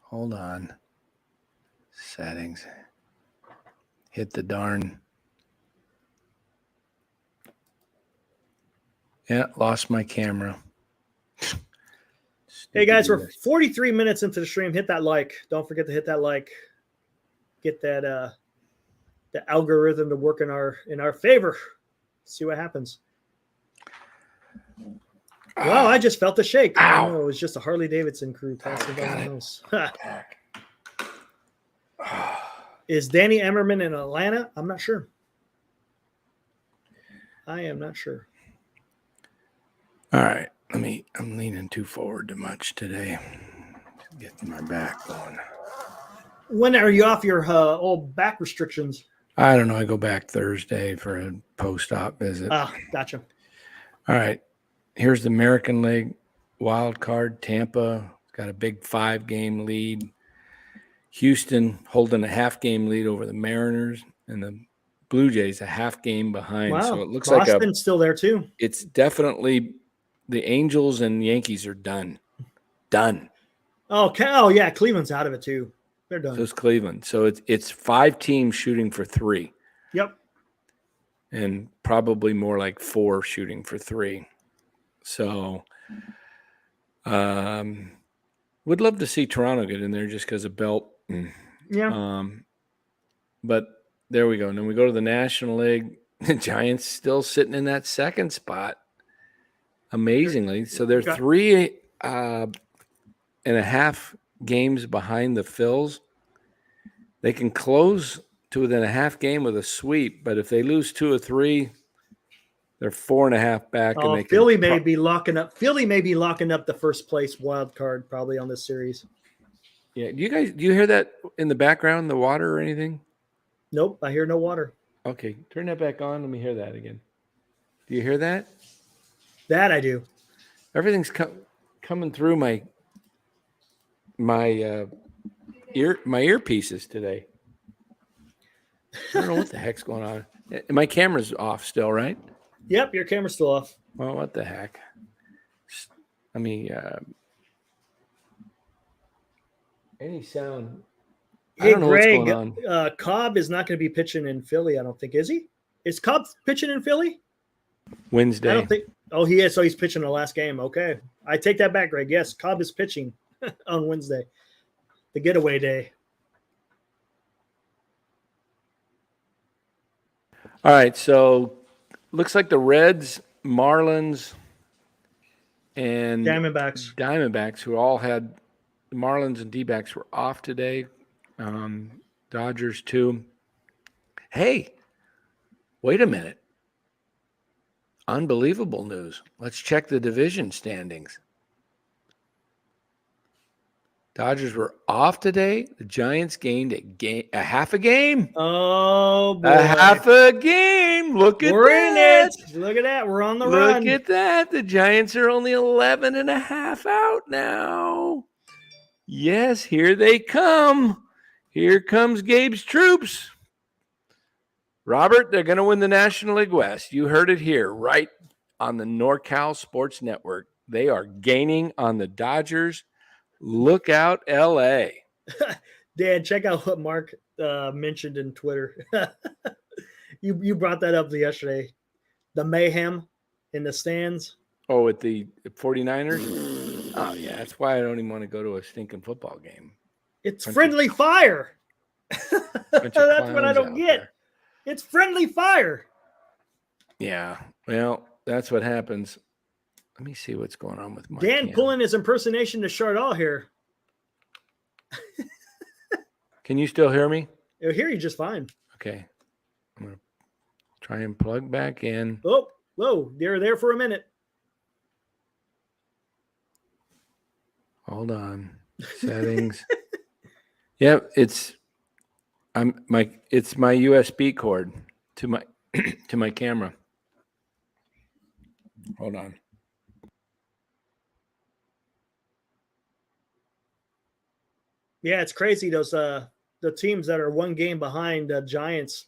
Hold on. Settings. Hit the darn. Yeah, lost my camera. Hey guys, we're 43 minutes into the stream. Hit that like. Don't forget to hit that like. Get that the algorithm to work in our favor. See what happens. Wow, I just felt the shake. Ow. Oh, it was just a Harley Davidson crew passing by the house. Is Danny Emmerman in Atlanta? I'm not sure. I am not sure. All right. I'm leaning too forward too much today. Get my back going. When are you off your old back restrictions? I don't know. I go back Thursday for a post-op visit. Ah, gotcha. All right. Here's the American League wild card. Tampa got a big 5-game lead. Houston holding a half-game lead over the Mariners, and the Blue Jays a half-game behind. Wow. So it looks Boston's like still there too. It's definitely the Angels and Yankees are done. Done. Oh yeah, Cleveland's out of it too. They're done. So it's Cleveland. So it's 5 teams shooting for 3. Yep. And probably more like 4 shooting for 3. So would love to see Toronto get in there just because of Belt. Yeah. But there we go. And then we go to the National League. The Giants still sitting in that 2nd spot. Amazingly. So they're 3.5 games behind the Phils. They can close to within a half game with a sweep, but if they lose 2 or 3, they're 4.5 back. Oh, and Philly may be locking up. Philly may be locking up the first place wild card probably on this series. Yeah. Do you hear that in the background, the water or anything? Nope, I hear no water. Okay, turn that back on. Let me hear that again. Do you hear that? That I do. Everything's coming through my earpieces today. I don't know what the heck's going on. My camera's off still, right? Yep, your camera's still off. Well, what the heck? Any sound. Hey, I don't know Greg, what's going on. Cobb is not going to be pitching in Philly, I don't think. Is he? Is Cobb pitching in Philly? Wednesday. I don't think. Oh, he is. So he's pitching the last game. Okay. I take that back, Greg. Yes, Cobb is pitching on Wednesday, the getaway day. All right. So looks like the Reds, Marlins, and Diamondbacks, who all had the Marlins and D-backs were off today. Dodgers 2. Hey, wait a minute. Unbelievable news. Let's check the division standings. Dodgers were off today. The Giants gained a half a game. Oh, boy. A half a game. Look at We're that. in it. Look at that. We're on the run. Look at that. The Giants are only 11 and a half out now. Yes, here they come. Here comes Gabe's troops. Robert, they're going to win the National League West. You heard it here, right on the NorCal Sports Network. They are gaining on the Dodgers. Look out, LA. Dan, check out what Mark mentioned in Twitter. You brought that up yesterday. The mayhem in the stands. Oh, at the 49ers? Oh, yeah. That's why I don't even want to go to a stinking football game. It's friendly fire. That's what I don't get. There. It's friendly fire. Yeah. Well, that's what happens. Let me see what's going on with my Dan pulling his impersonation to Chardall here. Can you still hear me? I hear you just fine. Okay. I'm going to try and plug back in. Oh, whoa. You're there for a minute. Hold on. Settings. Yep, it's my USB cord to my camera. Hold on. Yeah, it's crazy. Those the teams that are one game behind the Giants.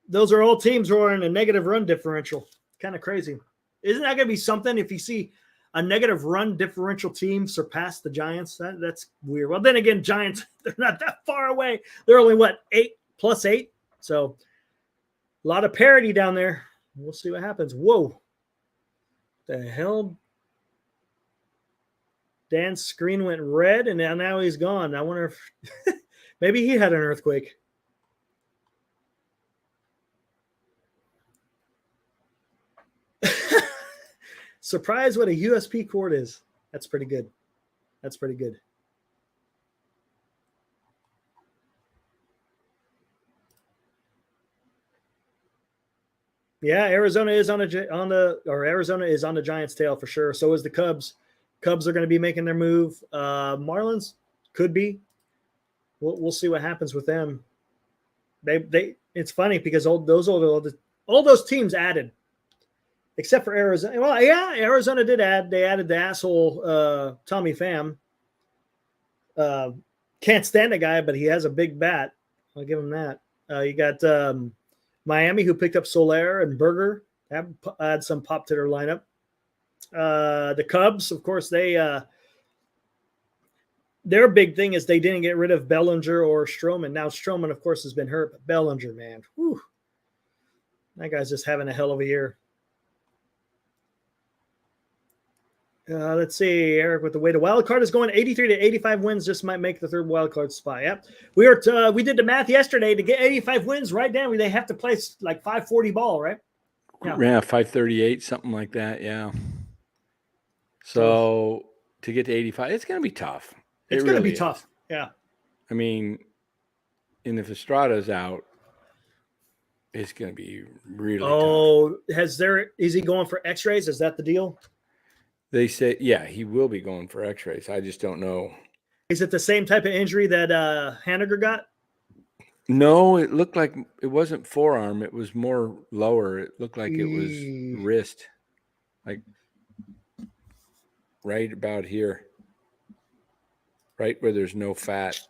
Those are all teams who are in a negative run differential. Kind of crazy. Isn't that going to be something if you see a negative run differential team surpass the Giants? That's weird. Well, then again, Giants, they're not that far away. They're only, 8+8? So a lot of parity down there. We'll see what happens. Whoa. The hell? Dan's screen went red, and now he's gone. I wonder if maybe he had an earthquake. Surprise what a USB cord is. That's pretty good. That's pretty good. Yeah, Arizona is on the Giants' tail for sure. So is the Cubs. Cubs are going to be making their move. Marlins could be. We'll see what happens with them. It's funny because all those teams added, except for Arizona. Well, yeah, Arizona did add. They added the asshole Tommy Pham. Can't stand the guy, but he has a big bat. I'll give him that. You got Miami, who picked up Soler and Berger. Add some pop to their lineup. The Cubs, of course, their big thing is they didn't get rid of Bellinger or Stroman. Now Stroman, of course, has been hurt, but Bellinger, man, whew, that guy's just having a hell of a year. Let's see, Eric, with the way the wild card is going, 83 to 85 wins just might make the third wild card spot. Yep, we did the math yesterday to get 85 wins. Right down, they have to play like 540 ball, right? Yeah, 538, something like that. Yeah. So to get to 85, it's going to be tough. It's going to be tough. Yeah. I mean, and if Estrada's out, it's going to be really tough. Oh, is he going for x-rays? Is that the deal? They say, yeah, he will be going for x-rays. I just don't know. Is it the same type of injury that Haniger got? No, it looked like it wasn't forearm. It was more lower. It looked like it was wrist. Like right about here. Right where there's no fat.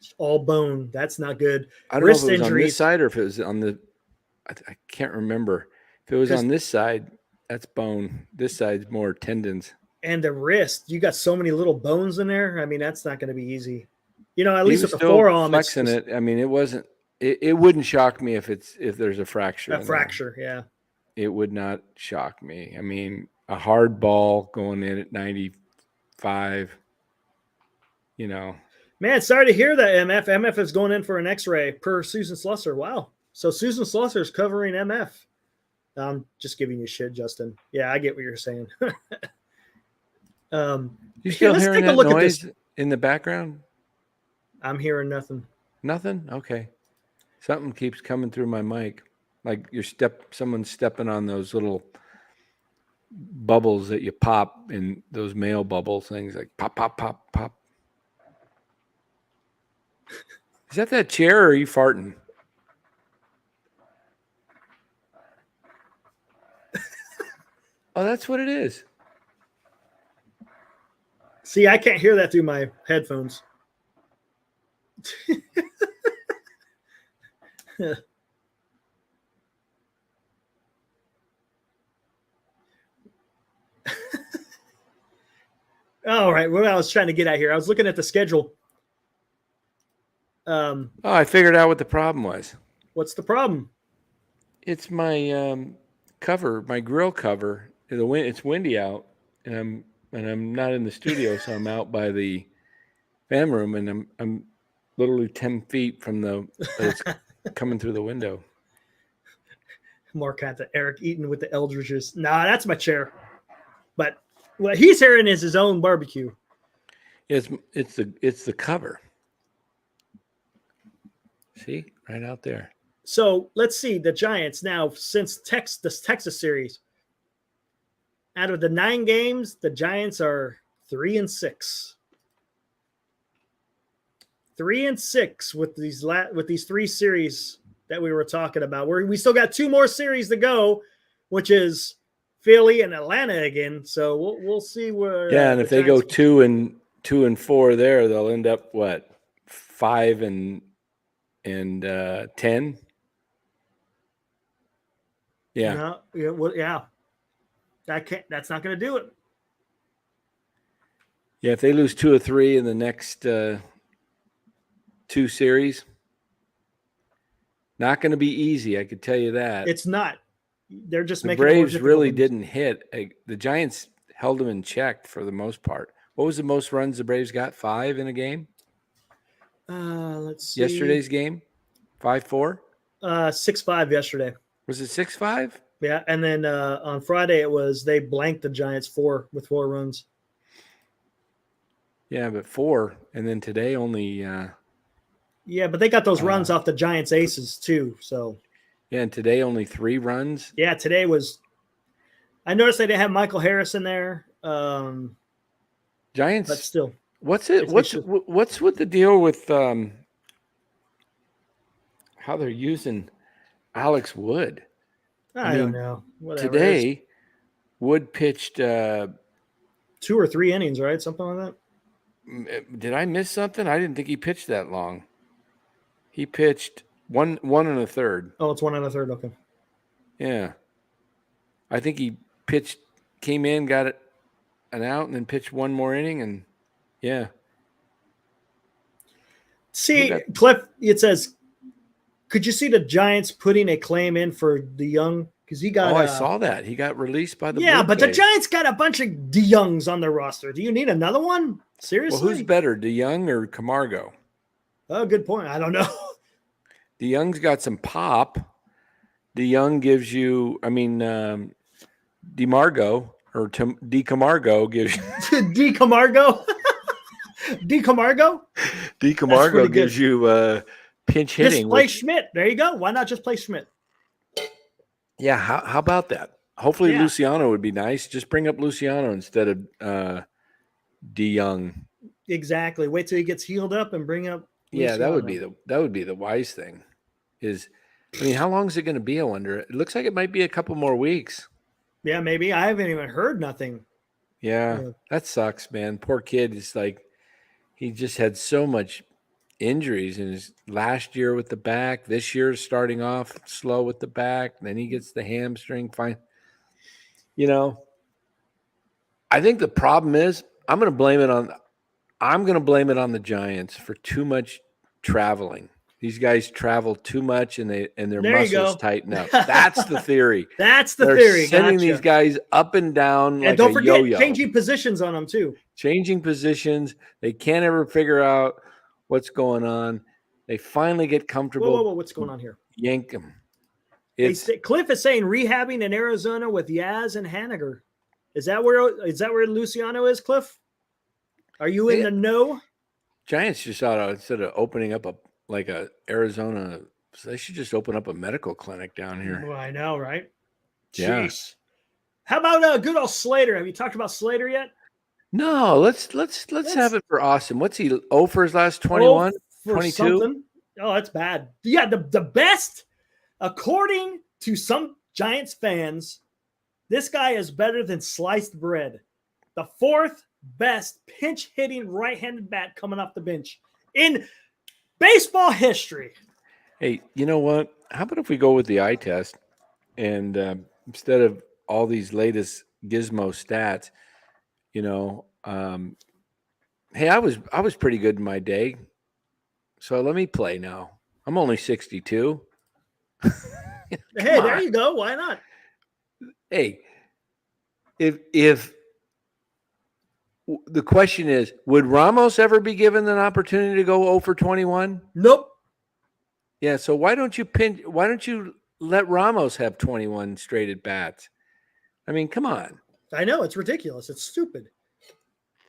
It's all bone. That's not good. I don't know if it was on this side or if it was on the – I can't remember. If it was on this side, that's bone. This side's more tendons. And the wrist, you got so many little bones in there. I mean, that's not going to be easy. You know, at least with the forearm, flexing it. I mean, it wasn't. It wouldn't shock me if there's a fracture. A fracture, yeah. It would not shock me. I mean, a hard ball going in at 95. You know, man, sorry to hear that. MF is going in for an X-ray per Susan Slusser. Wow. So Susan Slusser is covering MF. I'm just giving you shit, Justin. Yeah, I get what you're saying. You still hearing that noise in the background? I'm hearing nothing. Nothing? Okay. Something keeps coming through my mic. Like someone's stepping on those little bubbles that you pop in those mail bubble things, like pop, pop, pop, pop. Is that chair or are you farting? Oh, that's what it is. See, I can't hear that through my headphones. All right, what I was trying to get at here, I was looking at the schedule. I figured out what the problem was. What's the problem? It's my cover, my grill cover. It's windy out, and I'm not in the studio, so I'm out by the fan room, and I'm literally 10 feet from it's coming through the window. Mark had the Eric Eaton with the Eldridges. Nah, that's my chair. But what he's hearing is his own barbecue. It's the cover. See, right out there. So let's see the Giants now since this Texas series. Out of the 9 games, the Giants are 3-6. 3-6 with these 3 series that we were talking about. We still got 2 more series to go, which is Philly and Atlanta again. So we'll see where. Yeah, and if they go 2-4 there, they'll end up what 5-10. Yeah. No, yeah. That's not going to do it. Yeah, if they lose 2 or 3 in the next 2 series, not going to be easy. I could tell you that. It's not. They're just making Braves really didn't hit. The Giants held them in check for the most part. What was the most runs the Braves got? 5 in a game? Let's see. Yesterday's game? 5-4? 6-5 yesterday. Was it 6-5? Yeah, and then on Friday they blanked the Giants 4 runs. Yeah, but 4, and then today only. Yeah, but they got those runs off the Giants' aces too. So. Yeah, and today only 3 runs. Yeah, today was. I noticed they didn't have Michael Harris in there. Giants, but still, what's with the deal with how they're using Alex Wood? I don't know. Whatever today, Wood pitched 2 or 3 innings, right? Something like that. Did I miss something? I didn't think he pitched that long. He pitched 1 1/3. Oh, it's 1 1/3. Okay. Yeah, I think he came in, got an out, and then pitched 1 more inning, and yeah. See, Cliff, it says, could you see the Giants putting a claim in for DeYoung? Because he got. Oh, I saw that. He got released by the. Yeah, but the Giants got a bunch of DeYoungs on their roster. Do you need another one? Seriously? Well, who's better, DeYoung or Camargo? Oh, good point. I don't know. DeYoung's got some pop. DeYoung gives you, DeMargo or DeCamargo gives you. DeCamargo? DeCamargo? DeCamargo gives you pinch hitting. Just play Schmidt. There you go. Why not just play Schmidt? Yeah, how about that? Hopefully Luciano would be nice. Just bring up Luciano instead of DeYoung. Exactly. Wait till he gets healed up and bring up Luciano. Yeah, that would be the wise thing. How long is it going to be, I wonder? It looks like it might be a couple more weeks. Yeah, maybe. I haven't even heard nothing. Yeah, that sucks, man. Poor kid is he just had so much injuries in his last year with the back. This year starting off slow with the back. Then he gets the hamstring. Fine. I think the problem is I'm going to blame it on the Giants for too much traveling. These guys travel too much and their muscles tighten up. That's the theory. That's the They're theory. Sending these guys up and down and like don't a forget yo-yo. Changing positions on them too. Changing positions. They can't ever figure out what's going on. They finally get comfortable. Whoa, what's going on here? Yank them. Cliff is saying rehabbing in Arizona with Yaz and Haniger. Is that where Luciano is, Cliff? Are you in the know? Giants just ought to, instead of opening up a Arizona, they should just open up a medical clinic down here. Well, I know, right? Yeah. Jeez. How about good old Slater? Have you talked about Slater yet? No, let's have it for Austin. What's he? Oh, for his last 21, for 22? something. Oh, that's bad. Yeah, the best, according to some Giants fans, this guy is better than sliced bread. The fourth best pinch hitting right-handed bat coming off the bench in baseball history. Hey, you know what? How about if we go with the eye test, and instead of all these latest gizmo stats, hey, I was pretty good in my day, so let me play now. I'm only 62. Hey, there on. you go. Why not? Hey, if the question is, would Ramos ever be given an opportunity to go 0 for 21? Nope. Yeah, so why don't you let Ramos have 21 straight at bats? I mean, come on. I know, it's ridiculous. It's stupid.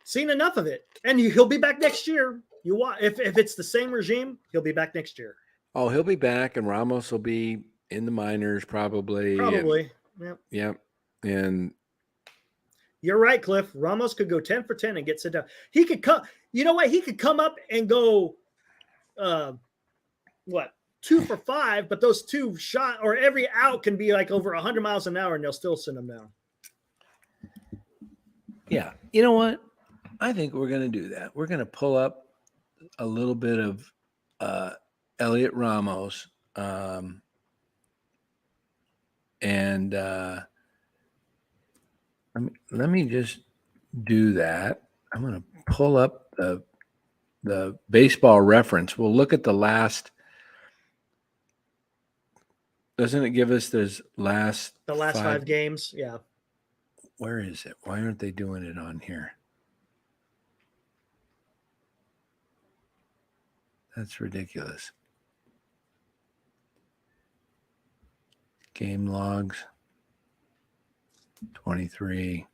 Seen enough of it. And he'll be back next year. If it's the same regime, he'll be back next year. Oh, he'll be back, and Ramos will be in the minors probably. Probably. Yep. And you're right, Cliff. Ramos could go 10 for 10 and get sit down. He could come. You know what? He could come up and go, 2 for 5, but those 2 shot or every out can be like over 100 miles an hour, and they'll still send him down. Yeah. You know what? I think we're going to do that. We're going to pull up a little bit of Elliot Ramos, and let me just do that. I'm going to pull up the baseball reference. We'll look at the last. Doesn't it give us the last 5 games? Yeah. Where is it? Why aren't they doing it on here? That's ridiculous. Game logs. 23.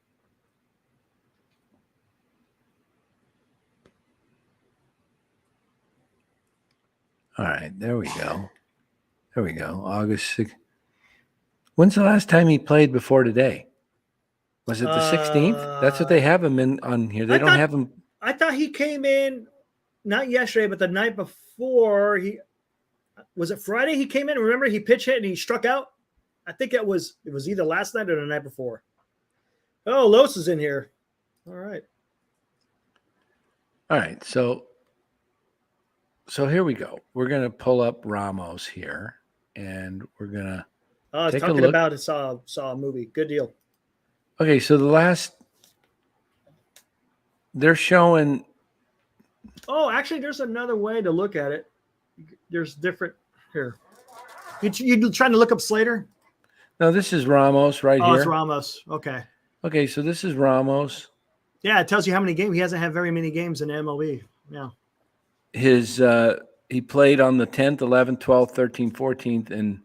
All right, there we go. There we go. August 6th. When's the last time he played before today? Was it the 16th? That's what they have him in on here. They don't have him. I thought he came in not yesterday, but the night before. Was it Friday he came in? Remember, he pitch hit and he struck out? I think it was either last night or the night before. Oh, Los is in here. All right. All right. So here we go. We're going to pull up Ramos here, and we're going to take a look. About it. Saw a movie. Good deal. Okay, so they're showing. Oh, actually, there's another way to look at it. There's different here. You trying to look up Slater? No, this is Ramos right here. Oh, it's Ramos. Okay. Okay, so this is Ramos. Yeah, it tells you how many games. He hasn't had very many games in MLB. Yeah. He played on the 10th, 11th, 12th, 13th, 14th, and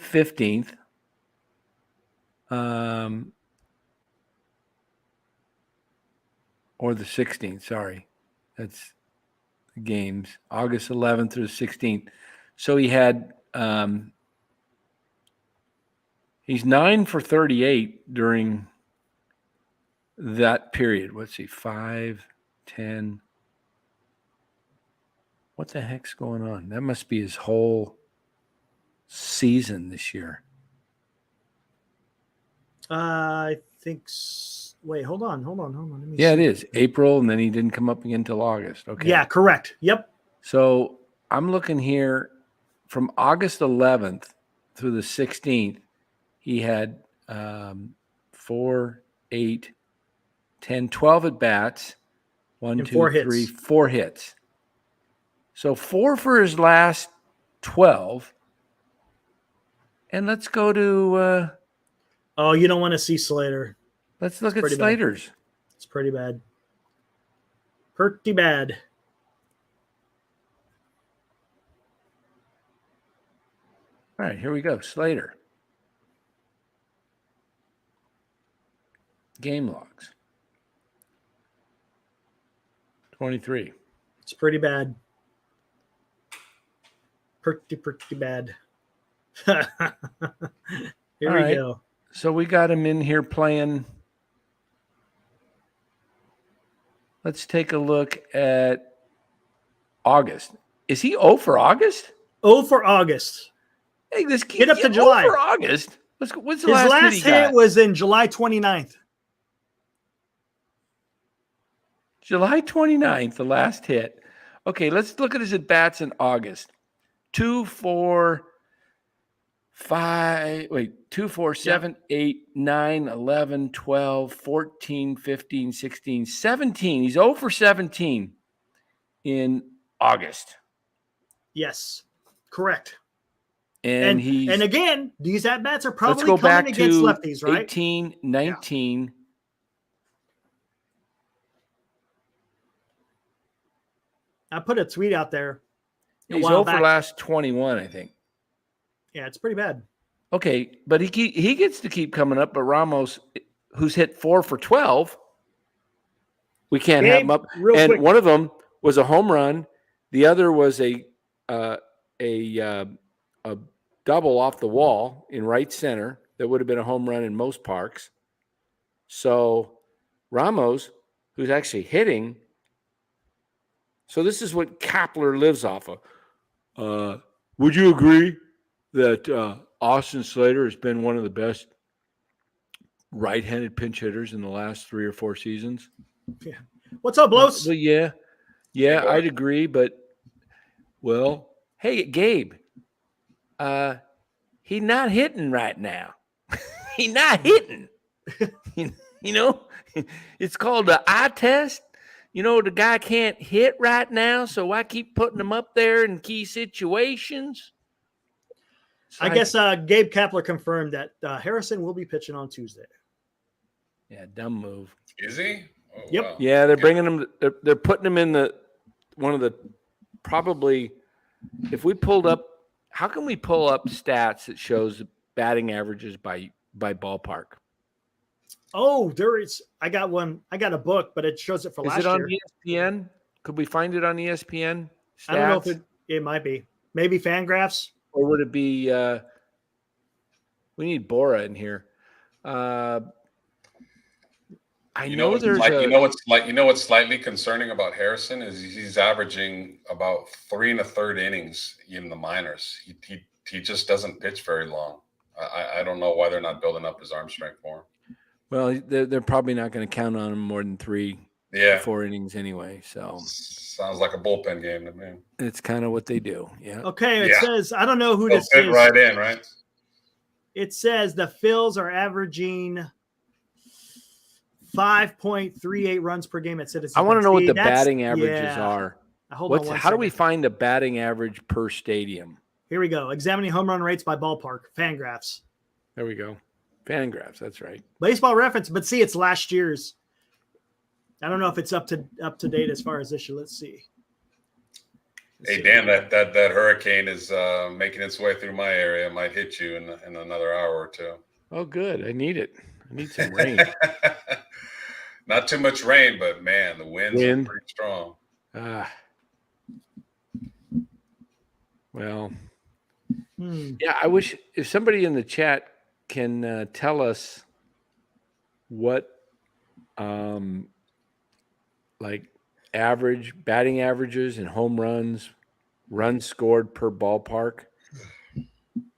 15th. Or the 16th, sorry. That's the games. August 11th through the 16th. So he had he's 9 for 38 during that period. Let's see, 5, 10. What the heck's going on? That must be his whole season this year. I think. Wait, hold on. Let me see. It is April, and then he didn't come up again until August. Okay. Yeah, correct. Yep. So I'm looking here from August 11th through the 16th. He had 4, 8, 10, 12 at bats. 1, 2, 3, 4 hits. So 4 for his last 12. And let's go to. Oh, you don't want to see Slater. Let's look at Slater's. It's pretty bad. Pretty bad. All right, here we go. Slater. Game logs. 23. It's pretty bad. Pretty bad. Here All we right. go. So we got him in here playing. Let's take a look at August. Is he 0 for August? 0 for August. Hey, this kid Get up to July. 0 for August. What's the His last hit he hit got? was in July 29th. July 29th, the last hit. Okay, let's look at his at-bats in August. 2, 4, 7, 8, 9, 11, 12, 14, 15, 16, 17. He's 0 for 17 in August. Yes, correct. And again, these at-bats are let's probably go back coming against to lefties, right? 18, 19. Yeah. I put a tweet out there. He's 0 for last 21, I think. Yeah, it's pretty bad. Okay, but he gets to keep coming up. But Ramos, who's hit 4 for 12, we can't have him up. And quick, one of them was a home run. The other was a double off the wall in right center that would have been a home run in most parks. So Ramos, who's actually hitting. So this is what Kapler lives off of. Would you agree that Austin Slater has been one of the best right-handed pinch hitters in the last 3 or 4 seasons? Yeah. What's up, Los? Well, yeah, I'd agree. But, well, hey, Gabe, he's not hitting right now. He's not hitting. You know, it's called the eye test. You know, the guy can't hit right now, so I keep putting him up there in key situations. So I guess Gabe Kapler confirmed that Harrison will be pitching on Tuesday. Yeah, dumb move. Is he? Oh, yep. Wow. Yeah, they're bringing him. They're putting him in one of the probably. If we pulled up, how can we pull up stats that shows batting averages by ballpark? Oh, there is. I got one. I got a book, but it shows it for last year. Is it on ESPN? Could we find it on ESPN? Stats? I don't know if it might be. Maybe Fangraphs. Or would it be? We need Bora in here. I know there's what's slightly concerning about Harrison is he's averaging about 3 1/3 innings in the minors. He just doesn't pitch very long. I don't know why they're not building up his arm strength more. Well, they're probably not going to count on him more than 3 or 4 innings anyway. So sounds like a bullpen game to me. It's kind of what they do. Yeah. Okay. It says, I don't know who this fit is. Right in, right? It says the Phils are averaging 5.38 runs per game at Citizens. I want to know what the batting averages are. How do we find a batting average per stadium? Here we go. Examining home run rates by ballpark. Fangraphs. There we go. Fangraphs. That's right. Baseball Reference, but see, it's last year's. I don't know if it's up to date as far as this year. Let's see. Hey, Dan, that hurricane is making its way through my area. It might hit you in another hour or two. Oh, good. I need it. I need some rain. Not too much rain, but man, the winds are pretty strong. Well, yeah, I wish if somebody in the chat can tell us what like average batting averages and home runs scored per ballpark.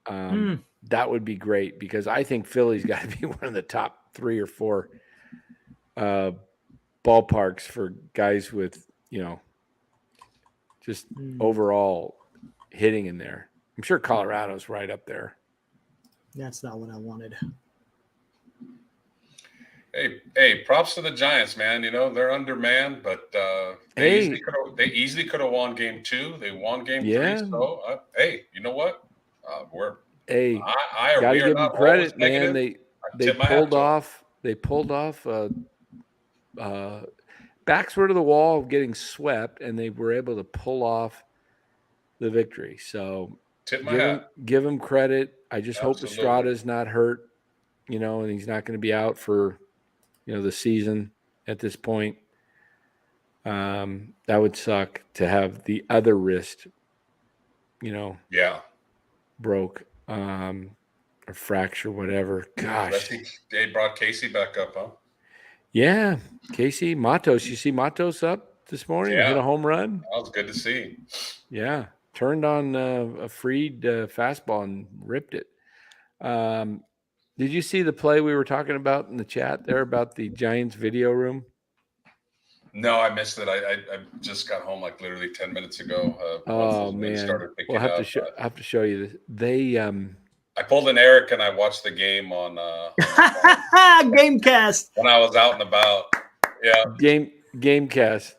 That would be great because I think Philly's got to be one of the top 3 or 4 ballparks for guys with, just overall hitting in there. I'm sure Colorado's right up there. That's not what I wanted. Hey, props to the Giants, man. They're undermanned, but they easily could have won game 2. They won game 3. So, hey, you know what? We got to give them credit, man. They pulled off. They pulled off. Backs were to the wall of getting swept, and they were able to pull off the victory. So give him credit. I just hope Estrada's not hurt, and he's not going to be out for, the season at this point. That would suck to have the other wrist, Yeah. broke, or fracture, whatever. Gosh. They brought Casey back up, huh? Yeah. Casey Matos. You see Matos up this morning? Hit Yeah. a home run. That was good to see. Yeah. Turned on a freed fastball and ripped it. Did you see the play we were talking about in the chat there about the Giants video room? No, I missed it. I just got home like literally 10 minutes ago. Oh man, we'll have to show you this. They I pulled an Eric and I watched the game on Gamecast when I was out and about. Yeah, Gamecast.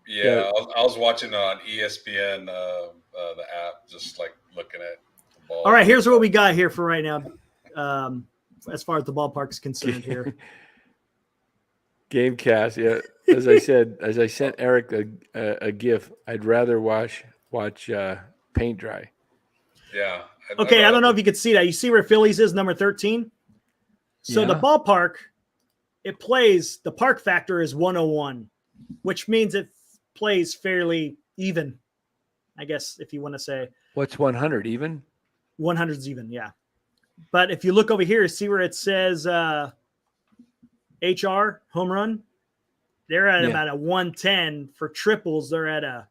Yeah, I was watching on ESPN, the app, just like looking at the ball. All right, here's what we got here for right now, as far as the ballpark is concerned here. Gamecast, yeah. As I said, as I sent Eric a GIF, I'd rather watch paint dry. Yeah. Okay, I don't know if you could see that. You see where Phillies is, number 13? So the ballpark, it plays, the park factor is 101, which means it plays fairly even, I guess, if you want to say. What's 100, even? 100's even, yeah. But if you look over here, see where it says HR, home run? They're at about a 110. For triples, they're at a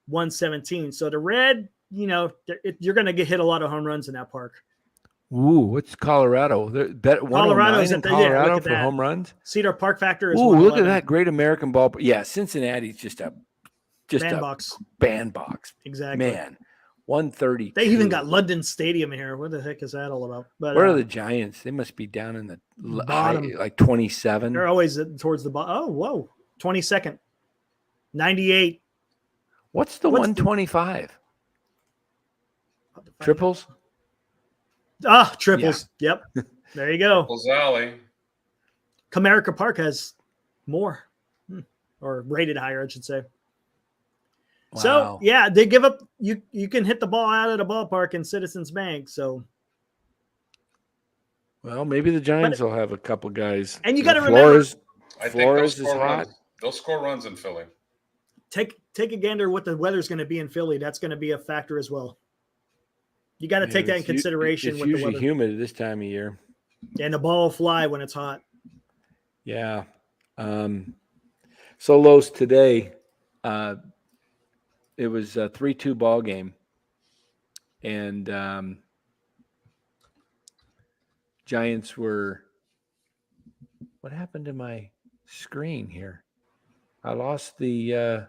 117. So the red, you're going to get hit a lot of home runs in that park. Ooh, what's Colorado? Colorado's in Colorado for home runs. Cedar Park factor is. Ooh, look at that great American ball. Yeah, Cincinnati's just a bandbox. Exactly. Man, 130. They even got London Stadium here. What the heck is that all about? But where are the Giants? They must be down in the bottom, like 27. They're always towards the bottom. Oh, whoa, 22nd, 98. What's the 125? Triples. Triples. Yeah. Yep. There you go. Triples Alley. Comerica Park has more, or rated higher, I should say. Wow. So yeah, they give up. You can hit the ball out of the ballpark in Citizens Bank. So, well, maybe the Giants will have a couple guys. And you got to remember, Flores is hot. They'll score runs in Philly. Take a gander what the weather's going to be in Philly. That's going to be a factor as well. You got to take that in consideration. It's with usually the weather. Humid this time of year, and the ball will fly when it's hot. Yeah. Solos today. It was a 3-2 ball game, and Giants were. What happened to my screen here? I lost the.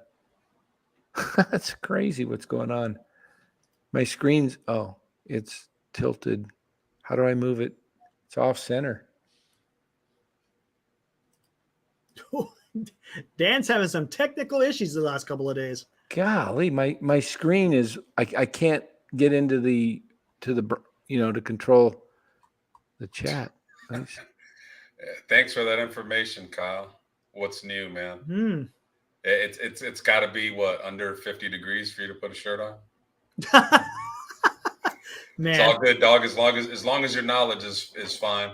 That's crazy. What's going on? My screen's. Oh, it's tilted. How do I move it? It's off center. Dan's having some technical issues the last couple of days. Golly, my screen is I can't get into to control the chat. Nice. Thanks for that information, Kyle. What's new, man? It's got to be under 50 degrees for you to put a shirt on. Man, it's all good, dog. As long as your knowledge is fine.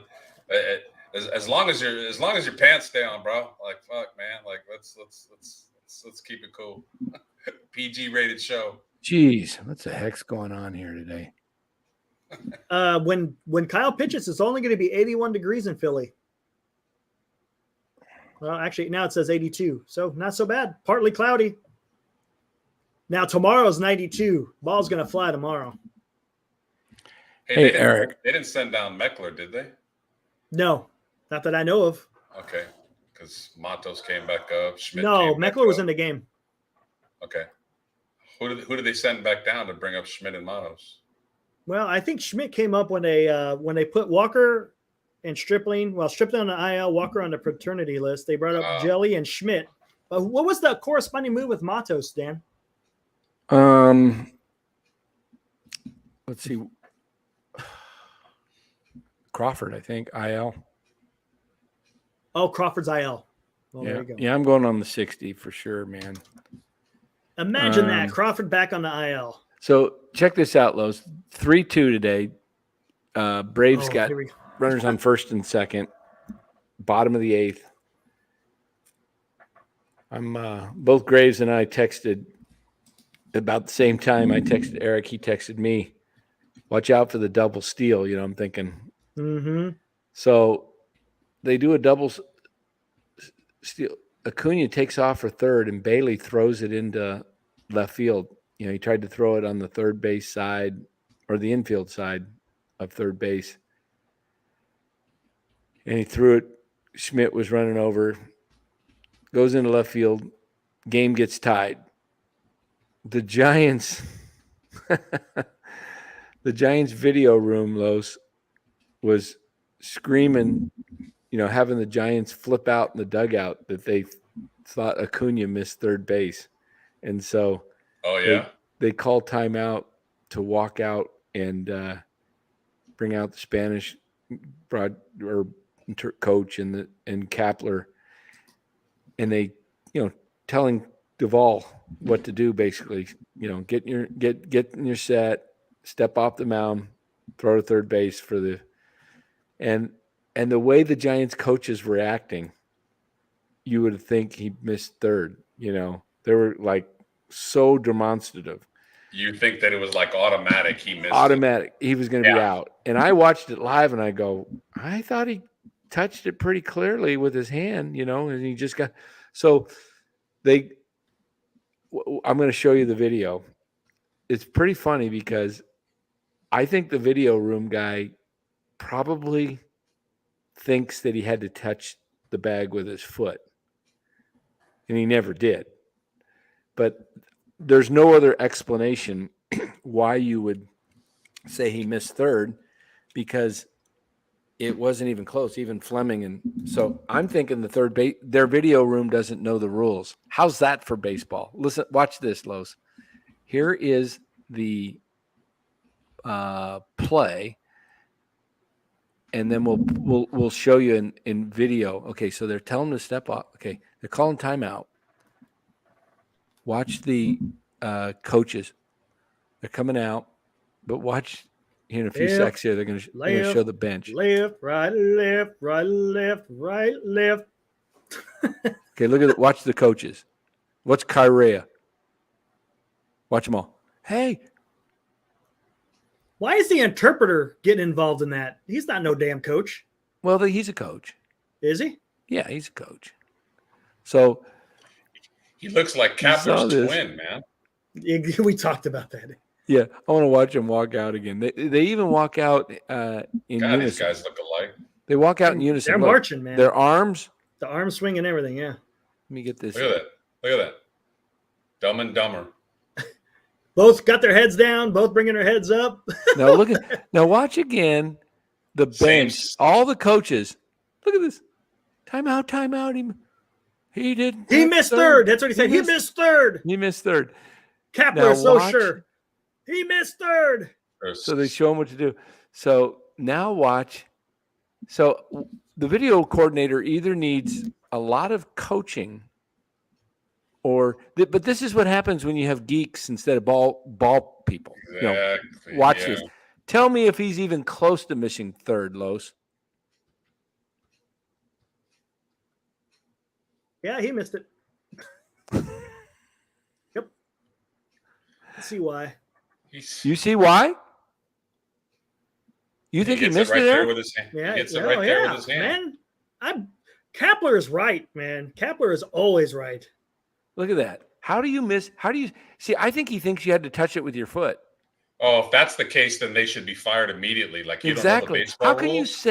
As long as your pants stay on, bro. Like fuck, man. Like let's keep it cool. PG rated show. Jeez, what the heck's going on here today? When Kyle pitches, it's only going to be 81 degrees in Philly. Well, actually, now it says 82, so not so bad. Partly cloudy. Now tomorrow's 92. Ball's going to fly tomorrow. Hey, Eric. They didn't send down Meckler, did they? No, not that I know of. Okay, because Matos came back up. Schmidt Meckler was in the game. Okay. Who did they send back down to bring up Schmidt and Matos? Well, I think Schmidt came up when they put Walker and Stripling. Well, Stripling on the IL, Walker on the paternity list. They brought up Jelly and Schmidt. But what was the corresponding move with Matos, Dan? Let's see. Crawford, I think, IL. Oh, Crawford's IL. Well, yeah. There you go. Yeah, I'm going on the 60 for sure, man. Imagine that. Crawford back on the IL. So check this out, Los. 3-2 today. Braves got runners on first and second. Bottom of the 8th. Both Graves and I texted about the same time. I texted Eric. He texted me. Watch out for the double steal. I'm thinking. Mm-hmm. So they do a double steal. Acuna takes off for third, and Bailey throws it into left field. He tried to throw it on the third base side or the infield side of third base. And he threw it. Schmidt was running over. Goes into left field. Game gets tied. The Giants video room, Los, was screaming, having the Giants flip out in the dugout that they thought Acuna missed third base. And so they called timeout to walk out and bring out the Spanish coach and Kapler. And they, telling Duvall what to do, basically, get in your set, step off the mound, throw to third base and the way the Giants coaches were acting, you would think he missed third. They were like so demonstrative. You think that it was like automatic? He missed automatic. He was going to be out. And I watched it live, and I go, I thought he touched it pretty clearly with his hand, and he just got. So I'm going to show you the video. It's pretty funny because I think the video room guy probably thinks that he had to touch the bag with his foot, and he never did. But there's no other explanation why you would say he missed third, because it wasn't even close, even Fleming. And so I'm thinking the third base, their video room doesn't know the rules. How's that for baseball? Listen, watch this, Los. Here is the play, and then we'll show you in video. Okay, so they're telling him to step off. Okay, they're calling timeout. Watch the coaches. They're coming out, but watch here in a few seconds here. They're going to show the bench. Left, right, left, right, left, right, left. Okay, look at it. Watch the coaches. What's Kyrea? Watch them all. Hey. Why is the interpreter getting involved in that? He's not no damn coach. Well, he's a coach. Is he? Yeah, he's a coach. So he looks like Kapler's twin, man. We talked about that. Yeah, I want to watch them walk out again. They even walk out in unison. These guys look alike. They walk out in unison. They're marching, man. Their arms. The arm swing and everything, yeah. Let me get this. Look at that. Look at that. Dumb and Dumber. Both got their heads down, both bringing their heads up. Now watch again the bench. All the coaches. Look at this. Timeout. He didn't. He missed third. That's what he said. He missed third. He missed third. Kapler is so sure. He missed third. So they show him what to do. So now watch. So the video coordinator either needs a lot of coaching, but this is what happens when you have geeks instead of ball people. Exactly. Watch this. Tell me if he's even close to missing third, Los. Yeah, he missed it. Yep. Let's see why. You see why? You think he missed it there? With his hand. Yeah, he gets it right there with his hand. Man, Kapler is right, man. Kapler is always right. Look at that. How do you see? I think he thinks you had to touch it with your foot. Oh, if that's the case, then they should be fired immediately. Like you exactly. don't know the baseball How can rules?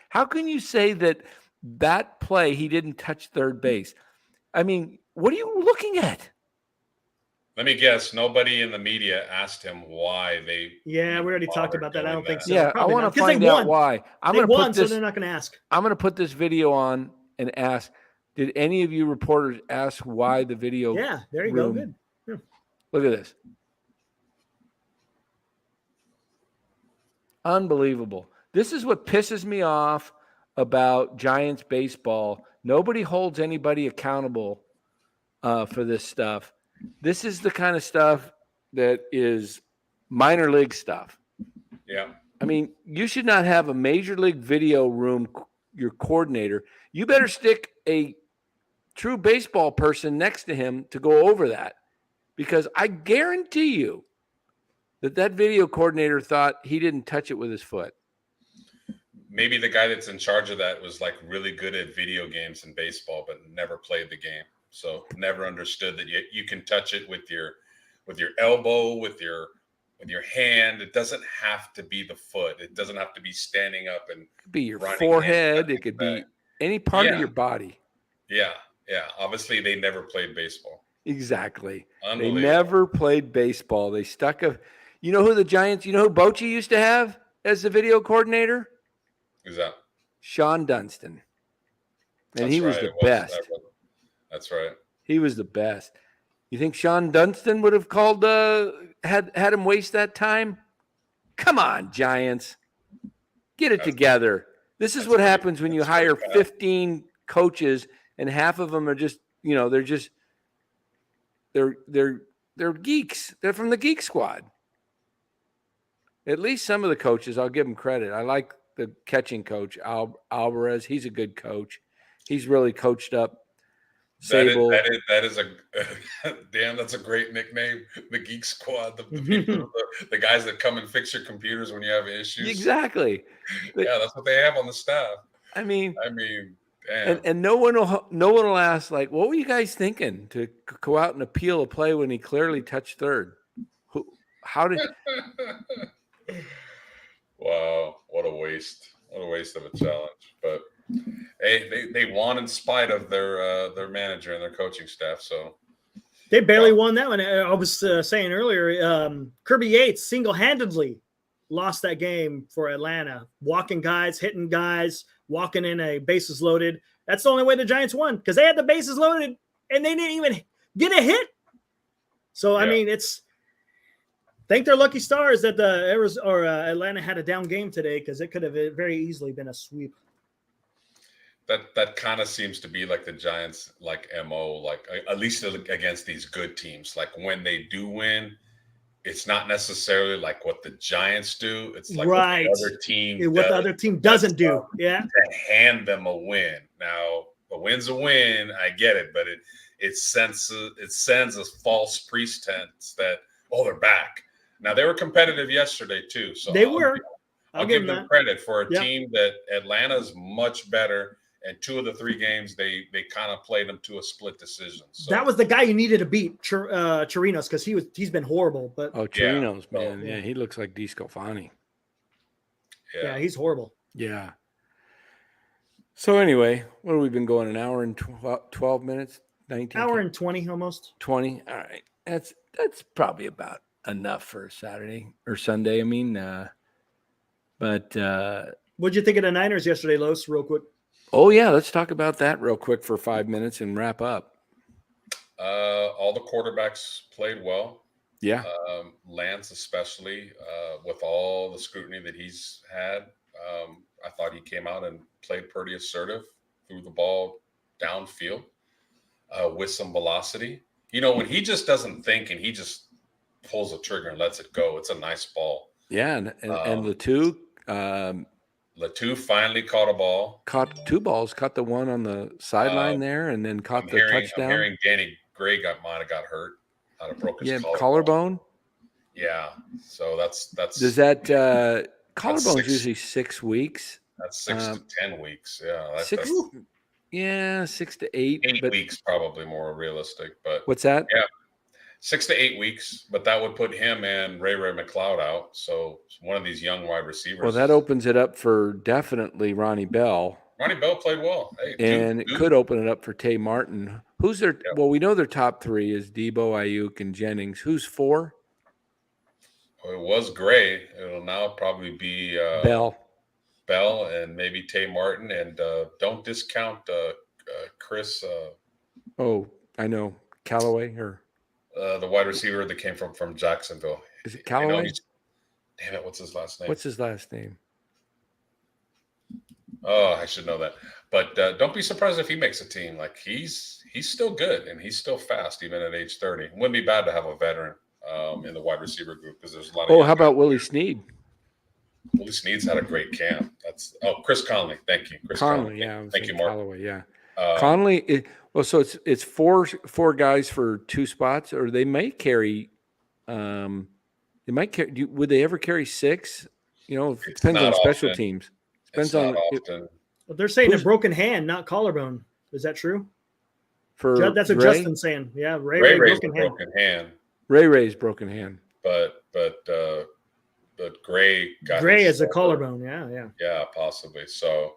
How can you say that play he didn't touch third base? I mean, what are you looking at? Let me guess. Nobody in the media asked him why they. Yeah, we already talked about that. I don't think so. Yeah, I want to find out why. So they're not going to ask. I'm going to put this video on and ask. Did any of you reporters ask why the video? Yeah, there you go. Good. Yeah. Look at this. Unbelievable. This is what pisses me off about Giants baseball. Nobody holds anybody accountable for this stuff. This is the kind of stuff that is minor league stuff. Yeah. I mean, you should not have a major league video room, your coordinator. You better stick a true baseball person next to him to go over that, because I guarantee you that video coordinator thought he didn't touch it with his foot. Maybe the guy that's in charge of that was like really good at video games and baseball, but never played the game. So never understood that you can touch it with your elbow, with your hand. It doesn't have to be the foot. It doesn't have to be standing up and it could be your forehead. It could be any part of your body. Yeah. Yeah. Obviously, they never played baseball. Exactly. They never played baseball. They stuck you know who the Giants, you know who Bochy used to have as the video coordinator? Who's that? Sean Dunston. And he was the best. That's right. He was the best. You think Sean Dunston would have called had him waste that time? Come on, Giants. Get it together. This is what happens when you hire 15 coaches and half of them are just, they're geeks. They're from the Geek Squad. At least some of the coaches, I'll give them credit. I like the catching coach, Alvarez. He's a good coach. He's really coached up Sable. That is a damn. That's a great nickname. The Geek Squad, the people, the guys that come and fix your computers when you have issues. Exactly. Yeah, that's what they have on the staff. I mean, damn. And no one will ask, like, what were you guys thinking to go out and appeal a play when he clearly touched third? How did? Wow, what a waste! What a waste of a challenge. But hey, they won in spite of their manager and their coaching staff. So they barely won that one. I was saying earlier, Kirby Yates single-handedly lost that game for Atlanta. Walking guys, hitting guys, walking in a bases loaded. That's the only way the Giants won, because they had the bases loaded and they didn't even get a hit. So I mean, thank their lucky stars that Atlanta had a down game today, because it could have very easily been a sweep. That kind of seems to be like the Giants, like MO, like at least against these good teams. Like when they do win, it's not necessarily like what the Giants do. It's like what the other team doesn't do. Yeah, to hand them a win. Now a win's a win. I get it, but it sends a false pretense that they're back. Now they were competitive yesterday too, so they were. I'll give them credit for a team that Atlanta's much better. And 2 of the 3 games, they kind of played them to a split decision. So that was the guy you needed to beat, Chirinos, because he's been horrible. But Chirinos, man, yeah, he looks like DeScalfani. Yeah, he's horrible. Yeah. So anyway, what have we been going? An hour and 12 minutes, 19. Hour and 20 almost. 20. All right, that's probably about enough for a Saturday or Sunday. I mean, but what'd you think of the Niners yesterday, Los? Real quick. Oh, yeah. Let's talk about that real quick for 5 minutes and wrap up. All the quarterbacks played well. Yeah. Lance, especially, with all the scrutiny that he's had. I thought he came out and played pretty assertive, threw the ball downfield with some velocity. When he just doesn't think and he just pulls the trigger and lets it go, it's a nice ball. Yeah. And Latu. Latu finally caught a ball. Caught 2 balls. Caught the one on the sideline there, and then caught the touchdown. I'm hearing Danny Gray might have got hurt. Broke his collarbone. Yeah. So that's. Does that collarbone's usually 6 weeks? That's 6 to 10 weeks. Yeah. 6 to 8. 8 weeks probably more realistic. But what's that? Yeah. 6 to 8 weeks, but that would put him and Ray McLeod out. So one of these young wide receivers. Well, that opens it up for definitely Ronnie Bell. Ronnie Bell played well. Hey, and it could open it up for Tay Martin. Who's their – well, we know their top 3 is Debo, Ayuk, and Jennings. Who's 4? Well, it was Gray. It'll now probably be Bell, and maybe Tay Martin. And don't discount Chris. I know. Callaway or – the wide receiver that came from Jacksonville. Is it Callaway? Damn it, what's his last name? What's his last name? Oh, I should know that. But don't be surprised if he makes a team. Like he's still good and he's still fast even at age 30. Wouldn't be bad to have a veteran in the wide receiver group, because there's a lot of. How about Willie Snead? Willie Snead's had a great camp. Chris Conley. Thank you, Chris Conley. Yeah, thank you, Mark. Callaway, yeah. Conley. So it's four guys for two spots, or they may carry. They might carry. Would they ever carry six? It It's depends on not special often. teams. It's Depends not on often. Well, they're saying a Who's- broken hand, not collarbone. Is that true? for That's what Ray. Justin's saying. Yeah, Ray Ray Ray's broken a hand. broken hand, Ray's broken hand. but Gray got Gray his is a shoulder. collarbone. Yeah. Yeah, possibly. So,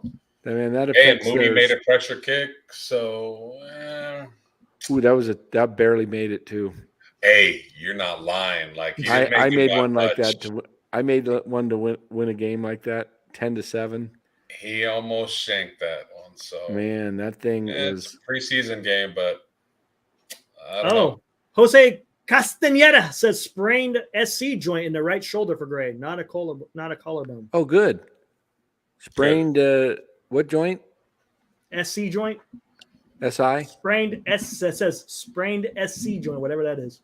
I mean, that hey, affects Moody their. made a pressure kick. So, Ooh, that barely made it too. hey, you're not lying. Like he didn't make I it made that one like much. that. I made one to win a game like that, 10-7. He almost shanked that one. So, Man, that thing it's was. a preseason game, but I don't know. Jose Castaneda says sprained SC joint in the right shoulder for Gray, not a collarbone. Oh, good. Sprained. What joint? SC joint. SI. Sprained S. It says sprained SC joint, whatever that is.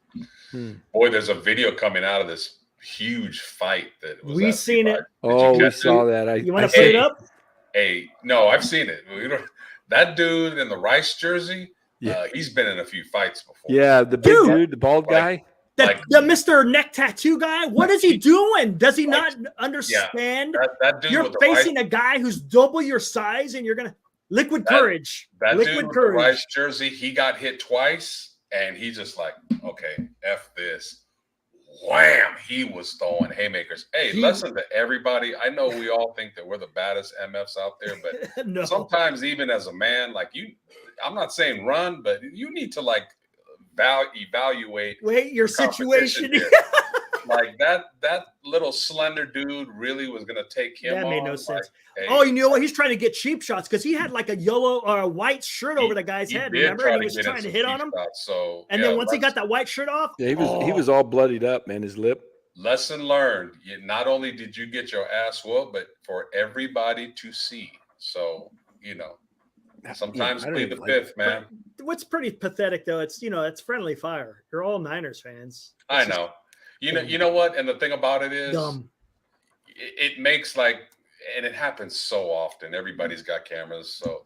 Boy, there's a video coming out of this huge fight that was. We seen it. Oh, we catch saw it? that. You want to put it up? Hey, no, I've seen it. That dude in the Rice jersey, Yeah. He's been in a few fights before. Yeah, the big dude, the bald guy. The Mr. Neck Tattoo guy. What is he doing? Does he not understand? That dude You're with the facing Rice, a guy who's double your size, and you're gonna liquid courage. that Liquid dude with courage. the Rice jersey, he got hit twice, and he just like, okay, F this. Wham! He was throwing haymakers. Hey, listen to everybody. I know we all think that we're the baddest MFs out there, but No. sometimes even as a man, like I'm not saying run, but you need to like evaluate your the competition situation. here. Like that little slender dude really was gonna take him That on. made no sense. Like, hey, Oh, you know what? He's trying to get cheap shots because he had like a yellow or a white shirt over the guy's head. did Remember? try And he was get in trying to some hit cheap on him. shots, so And then once he got that white shirt off, Yeah, he was all bloodied up, man. His lip. lesson learned. Not only did you get your ass whooped, but for everybody to see. So sometimes plead the fifth, man. what's pretty pathetic though, it's friendly fire. You're all Niners fans. I know. You know what? And the thing about it is, Dumb. it makes and it happens so often. Everybody's got cameras, so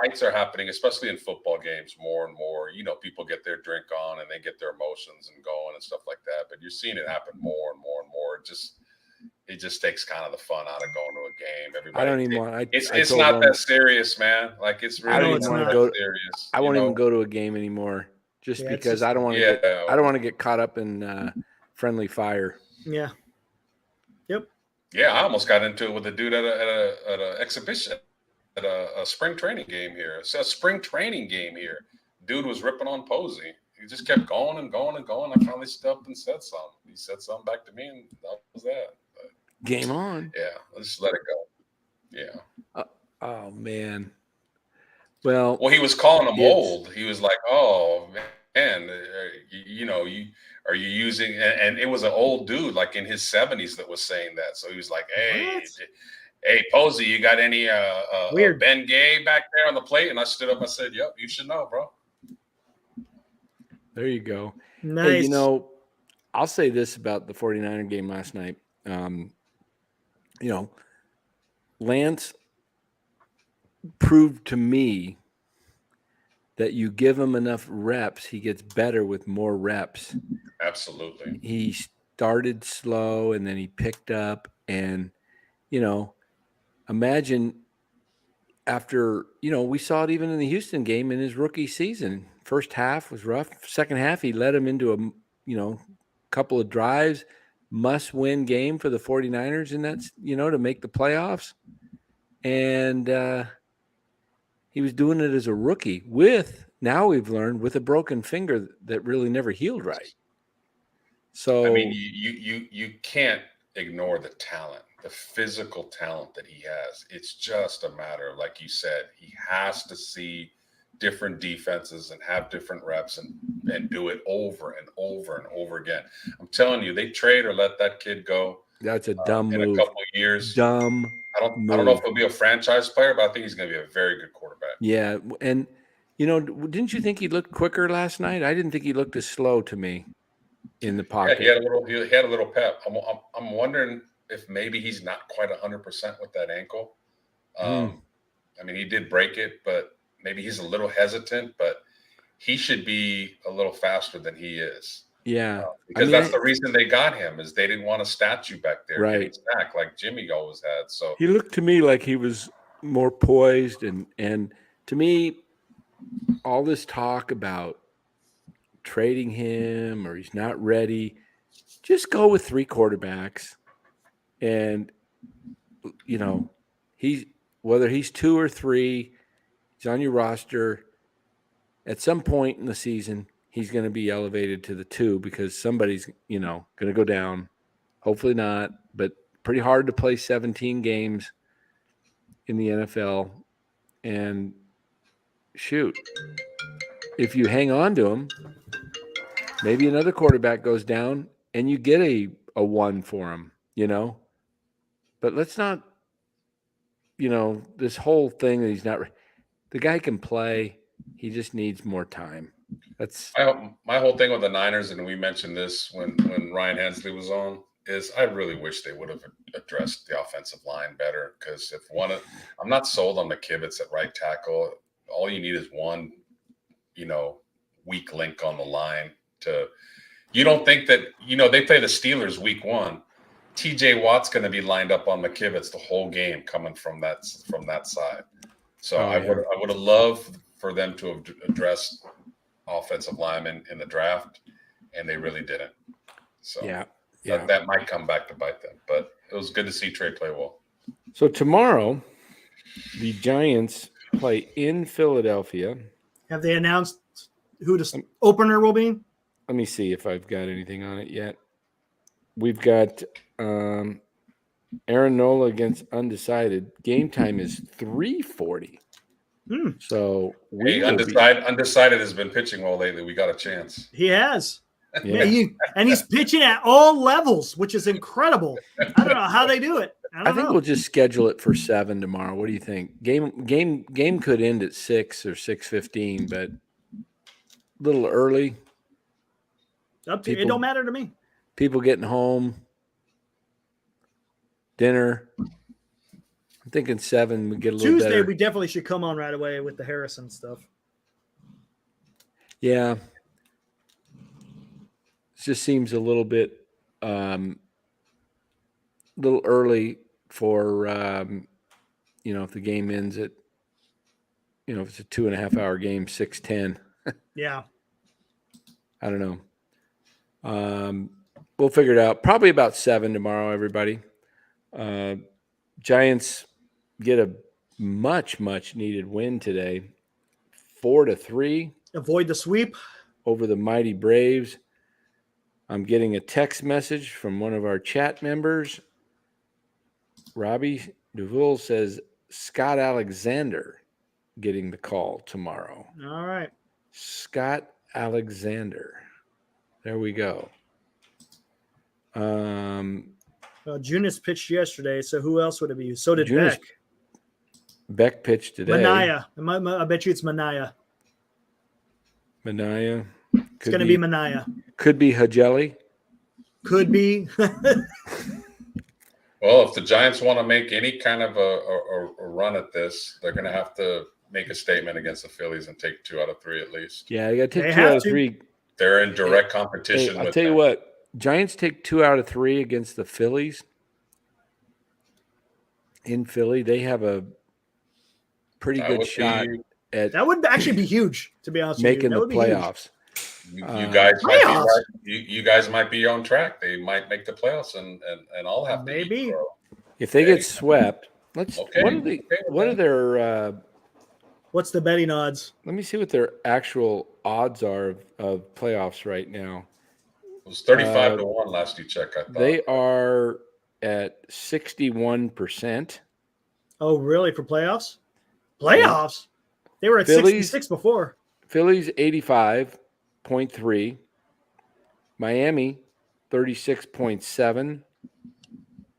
fights are happening, especially in football games, more and more. People get their drink on and they get their emotions and going and stuff like that. But you're seeing it happen more and more and more. It just takes kind of the fun out of going to a game. Everybody, I don't even want. It's not that serious, man. Like it's really I don't even want to go. Serious. I won't even go to a game anymore, just because I don't want to. I don't want to get caught up in friendly fire. Yeah. Yep. Yeah, I almost got into it with a dude at a exhibition at a spring training game here. It's a spring training game here. Dude was ripping on Posey. He just kept going and going and going. I finally stepped and said something. He said something back to me, and that was that. But, game on. Yeah, let's just let it go. Yeah. Oh man. Well, he was calling him old. He was like, "Oh man, are you using?" And it was an old dude, like in his 70s, that was saying that. So he was like, "Hey, Posey, you got any weird Ben Gay back there on the plate?" And I stood up. I said, "Yep, you should know, bro." There you go. Nice. Hey, I'll say this about the 49er game last night. Lance proved to me that you give him enough reps, he gets better with more reps. Absolutely. He started slow and then he picked up, and imagine after, we saw it even in the Houston game in his rookie season. First half was rough. Second half, he led him into a, couple of drives, must-win game for the 49ers, and that's, to make the playoffs. And he was doing it as a rookie now we've learned, with a broken finger that really never healed right. So I mean, you can't ignore the talent, the physical talent that he has. It's just a matter of, like you said, he has to see different defenses and have different reps and do it over and over and over again. I'm telling you, they trade or let that kid go. That's a dumb move. In a couple of years. Dumb. I don't know if he'll be a franchise player, but I think he's going to be a very good quarterback. Yeah, and didn't you think he looked quicker last night? I didn't think he looked as slow to me in the pocket. Yeah, he had a little pep. I'm wondering if maybe he's not quite 100% with that ankle. I mean, he did break it, but maybe he's a little hesitant, but he should be a little faster than he is. Yeah. Because that's the reason they got him, is they didn't want a statue back there getting sacked like Jimmy always had. So he looked to me like he was more poised, and to me, all this talk about trading him or he's not ready, just go with 3 quarterbacks, and whether he's 2 or 3, he's on your roster. At some point in the season, he's going to be elevated to the 2 because somebody's, going to go down. Hopefully not, but pretty hard to play 17 games in the NFL. And shoot, if you hang on to him, maybe another quarterback goes down and you get a 1 for him, But let's not, this whole thing that he's not – the guy can play. He just needs more time. That's my whole thing with the Niners, and we mentioned this when Ryan Hensley was on, is I really wish they would have addressed the offensive line better, because I'm not sold on the Kivitz at right tackle. All you need is one, weak link on the line you don't think that, they play the Steelers week 1. TJ Watt's going to be lined up on the Kivitz the whole game coming from that side. So I would have loved for them to have addressed offensive linemen in the draft, and they really didn't. So that might come back to bite them. But it was good to see Trey play well. So tomorrow, the Giants play in Philadelphia. Have they announced who the opener will be? Let me see if I've got anything on it yet. We've got Aaron Nola against Undecided. Game time is 3:40. So Undecided has been pitching well lately. We got a chance. He has. Yeah. And he's pitching at all levels, which is incredible. I don't know how they do it. I think we'll just schedule it for 7 tomorrow. What do you think? Game could end at 6 or 6:15, but a little early. It don't matter to me. People getting home, dinner. I'm thinking 7. We get a little Tuesday. better. We definitely should come on right away with the Harrison stuff. Yeah, it just seems a little bit, little early for if the game ends at, if it's a 2.5-hour game, 6:10. Yeah, I don't know. We'll figure it out. Probably about 7 tomorrow, everybody. Giants get a much needed win today, 4-3. Avoid the sweep over the mighty Braves. I'm getting a text message from one of our chat members. Robbie Duvall says Scott Alexander getting the call tomorrow. All right. Scott Alexander. There we go. Junis pitched yesterday, so who else would it be? So did Beck. Beck pitched today. Manaya. I bet you it's Manaya. Manaya. It's going to be Manaya. Could be Hajeli. Could be. Well, if the Giants want to make any kind of a run at this, they're going to have to make a statement against the Phillies and take 2 out of 3 at least. Yeah, you got to take 2 out of 3. They're in direct competition. I'll tell you what, Giants take 2 out of 3 against the Phillies. In Philly, they have a pretty good shot at that would actually be huge, to be honest making with you. the playoffs. You guys might be on track. They might make the playoffs, and I'll have to maybe if they get swept. What are their what's the betting odds? Let me see what their actual odds are of playoffs right now. It was 35-1 last you checked. I thought they are at 61%. Oh, really? For playoffs? Playoffs? They were at 66 before. Phillies 85.3. Miami 36.7.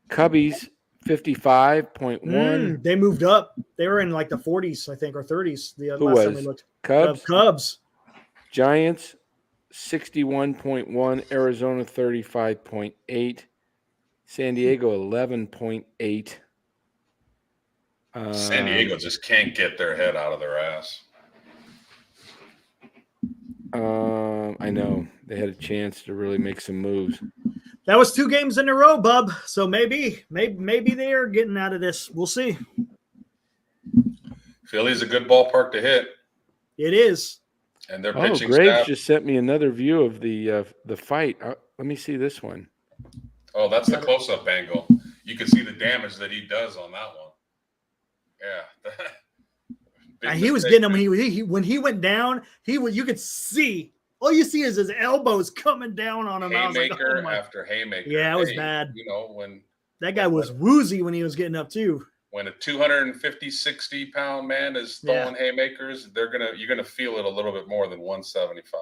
Cubbies 55.1. They moved up. They were in like the 40s, I think, or 30s. The Who last was? time we looked. Cubs. Cubs. Giants 61.1. Arizona 35.8. San Diego 11.8. San Diego just can't get their head out of their ass. I know they had a chance to really make some moves. That was 2 games in a row, bub. So maybe they are getting out of this. We'll see. Philly's a good ballpark to hit. It is. And their Oh, pitching Graves staff. just sent me another view of the fight. Let me see this one. Oh, that's the close-up angle. You can see the damage that he does on that one. Yeah. He was getting him when he went down. You could see. All you see is his elbows coming down on him. Haymaker after haymaker. Yeah, it was bad. You know, when that guy was woozy when he was getting up too. When a 250, 60-pound man is throwing haymakers, you're gonna feel it a little bit more than 175.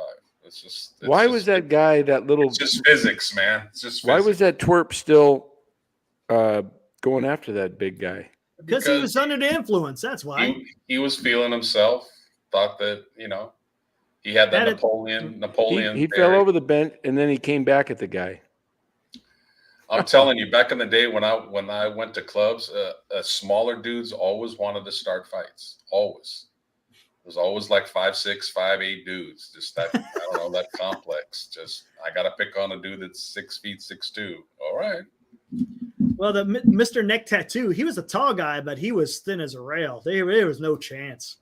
Why was that guy that little? It's just physics, man. It's just physics. Why was that twerp still going after that big guy? Because he was under the influence. That's why. He was feeling himself. Thought that he had that Napoleon. He fell over the bench and then he came back at the guy. I'm telling you, back in the day when I went to clubs, smaller dudes always wanted to start fights. Always. It was always like 5'6", 5'8" dudes. Just that, I don't know, that complex. Just, I got to pick on a dude that's 6 feet, 6'2". All right. Well, the Mr. Neck Tattoo, he was a tall guy, but he was thin as a rail. There was no chance.